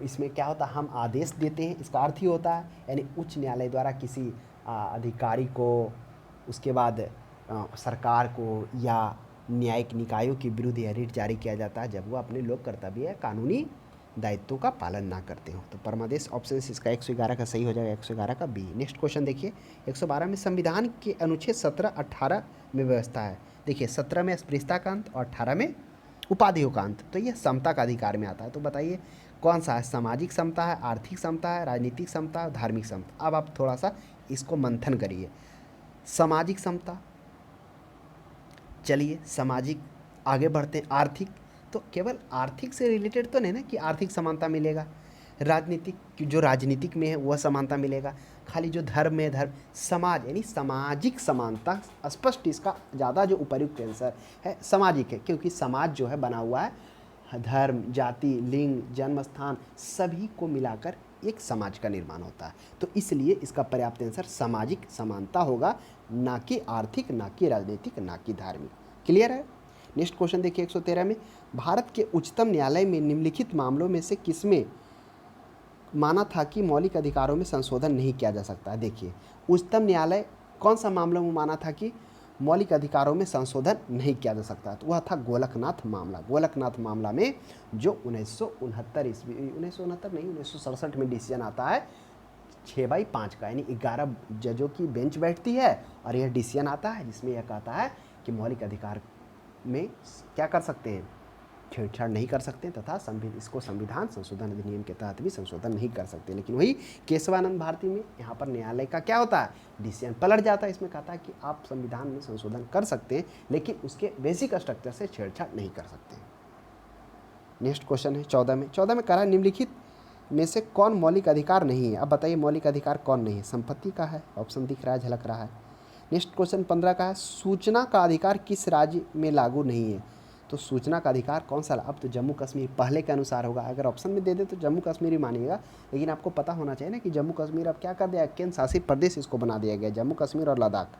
Speaker 1: इसमें क्या होता है, हम आदेश देते हैं, इसका अर्थ ही होता है यानी उच्च न्यायालय द्वारा किसी अधिकारी को, उसके बाद सरकार को या न्यायिक निकायों के विरुद्ध यह रीट जारी किया जाता है जब वो अपने लोक कर्तव्य या कानूनी दायित्वों का पालन ना करते हो। तो परमादेश ऑप्शन इसका 111 का सही हो जाएगा, 111 का बी। नेक्स्ट क्वेश्चन देखिए 112 में, संविधान के अनुच्छेद 17-18 में व्यवस्था है। देखिए 17 में अस्पृश्यता का अंत और 18 में उपाधियों का अंत, तो ये समता का अधिकार में आता है। तो बताइए कौन सा है? सामाजिक समता है, आर्थिक समता है, राजनीतिक समता है, धार्मिक समता। अब आप थोड़ा सा इसको मंथन करिए। सामाजिक समता, चलिए सामाजिक आगे बढ़ते हैं। आर्थिक, तो केवल आर्थिक से रिलेटेड तो नहीं ना कि आर्थिक समानता मिलेगा। राजनीतिक, जो राजनीतिक में है वह समानता मिलेगा। खाली जो धर्म में धर्म, समाज यानी सामाजिक समानता, स्पष्ट इसका ज़्यादा जो उपयुक्त आंसर है सामाजिक है, क्योंकि समाज जो है बना हुआ है धर्म, जाति, लिंग, जन्म स्थान सभी को मिलाकर एक समाज का निर्माण होता है। तो इसलिए इसका पर्याप्त आंसर सामाजिक समानता होगा, ना कि आर्थिक, ना कि राजनीतिक, ना कि धार्मिक। क्लियर है? नेक्स्ट क्वेश्चन देखिए 113 में, भारत के उच्चतम न्यायालय में निम्नलिखित मामलों में से किसमें माना था कि मौलिक अधिकारों में संशोधन नहीं किया जा सकता? देखिए उच्चतम न्यायालय कौन सा मामलों में माना था कि मौलिक अधिकारों में संशोधन नहीं किया जा सकता? तो वह था गोलकनाथ मामला। गोलकनाथ मामला में जो 1969 ईस्वी, 1969 नहीं 1967 में डिसीजन आता है 6/5 का, यानी 11 जजों की बेंच बैठती है और यह डिसीजन आता है जिसमें यह कहता है कि मौलिक अधिकार में क्या कर सकते हैं? छेड़छाड़ नहीं कर सकते तथा इसको संविधान संशोधन अधिनियम के तहत भी संशोधन नहीं कर सकते। लेकिन वही केशवानंद भारती में यहाँ पर न्यायालय का क्या होता है? डिसीजन पलट जाता है। इसमें कहता है कि आप संविधान में संशोधन कर सकते हैं लेकिन उसके बेसिक स्ट्रक्चर से छेड़छाड़ नहीं कर सकते। नेक्स्ट क्वेश्चन है 14 में कह रहा है निम्नलिखित में से कौन मौलिक अधिकार नहीं है? अब बताइए मौलिक अधिकार कौन नहीं है? संपत्ति का है, ऑप्शन दिख रहा है, झलक रहा है। नेक्स्ट क्वेश्चन 15 का है, सूचना का अधिकार किस राज्य में लागू नहीं है? तो सूचना का अधिकार कौन सा? अब तो जम्मू कश्मीर पहले के अनुसार होगा, अगर ऑप्शन में दे दे तो जम्मू कश्मीर ही मानिएगा, लेकिन आपको पता होना चाहिए ना कि जम्मू कश्मीर अब क्या कर दिया, केंद्र शासित प्रदेश इसको बना दिया गया, जम्मू कश्मीर और लद्दाख।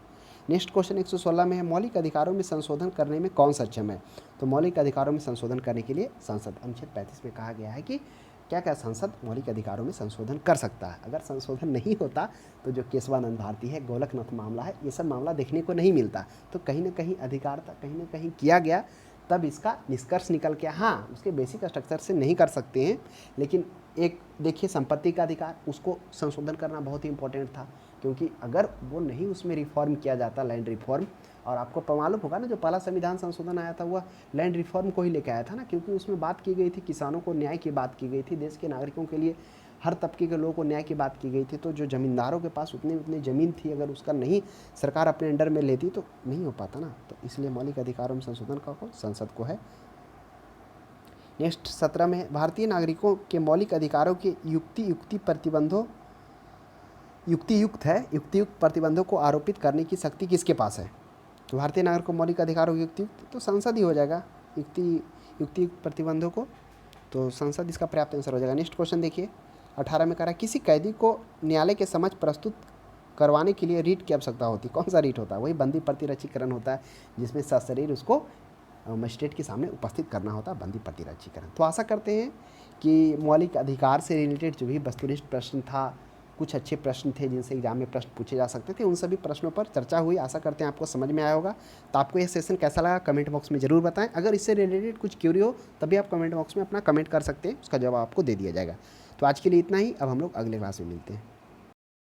Speaker 1: नेक्स्ट क्वेश्चन 116 में है, मौलिक अधिकारों में संशोधन करने में कौन सक्षम है? तो मौलिक अधिकारों में संशोधन करने के लिए संसद, अनुच्छेद 35 में कहा गया है कि क्या क्या संसद मौलिक अधिकारों में संशोधन कर सकता है। अगर संशोधन नहीं होता तो जो केशवानंद भारती है, गोलकनाथ मामला है, ये सब मामला देखने को नहीं मिलता। तो कहीं ना कहीं अधिकार था, कहीं ना कहीं किया गया, तब इसका निष्कर्ष निकल के हाँ उसके बेसिक स्ट्रक्चर से नहीं कर सकते हैं। लेकिन एक देखिए संपत्ति का अधिकार, उसको संशोधन करना बहुत ही इंपॉर्टेंट था, क्योंकि अगर वो नहीं उसमें रिफॉर्म किया जाता, लैंड रिफॉर्म, और आपको मालूम होगा ना जो पहला संविधान संशोधन आया था वह लैंड रिफॉर्म को ही लेकर आया था ना, क्योंकि उसमें बात की गई थी किसानों को न्याय की बात की गई थी, देश के नागरिकों के लिए हर तबके के लोगों को न्याय की बात की गई थी। तो जो ज़मींदारों के पास उतनी उतनी ज़मीन थी, अगर उसका नहीं सरकार अपने अंडर में लेती तो नहीं हो पाता ना। तो इसलिए मौलिक अधिकारों में संशोधन का संसद को है। नेक्स्ट 17 में भारतीय नागरिकों के मौलिक अधिकारों के युक्तियुक्त प्रतिबंधों को आरोपित करने की शक्ति किसके पास है? तो भारतीय नागरिक को मौलिक अधिकारों की युक्तियुक्त, तो संसद ही हो जाएगा। युक्तियुक्त प्रतिबंधों को तो संसद इसका पर्याप्त आंसर हो जाएगा। नेक्स्ट क्वेश्चन देखिए 18 में कह रहा है किसी कैदी को न्यायालय के समक्ष प्रस्तुत करवाने के लिए रीट की आवश्यकता होती है। कौन सा रीट होता है? वही बंदी प्रतिरक्षीकरण होता है, जिसमें सशरीर उसको मजिस्ट्रेट के सामने उपस्थित करना होता है, बंदी प्रतिरक्षीकरण। तो आशा करते हैं कि मौलिक अधिकार से रिलेटेड जो भी वस्तुनिष्ठ प्रश्न था, कुछ अच्छे प्रश्न थे जिनसे एग्जाम में प्रश्न पूछे जा सकते थे, उन सभी प्रश्नों पर चर्चा हुई। आशा करते हैं आपको समझ में आया होगा। तो आपको यह सेशन कैसा लगा कमेंट बॉक्स में ज़रूर बताएं। अगर इससे रिलेटेड कुछ क्यूरी हो तभी आप कमेंट बॉक्स में अपना कमेंट कर सकते हैं, उसका जवाब आपको दे दिया जाएगा। तो आज के लिए इतना ही। अब हम लोग अगले क्लास में मिलते हैं।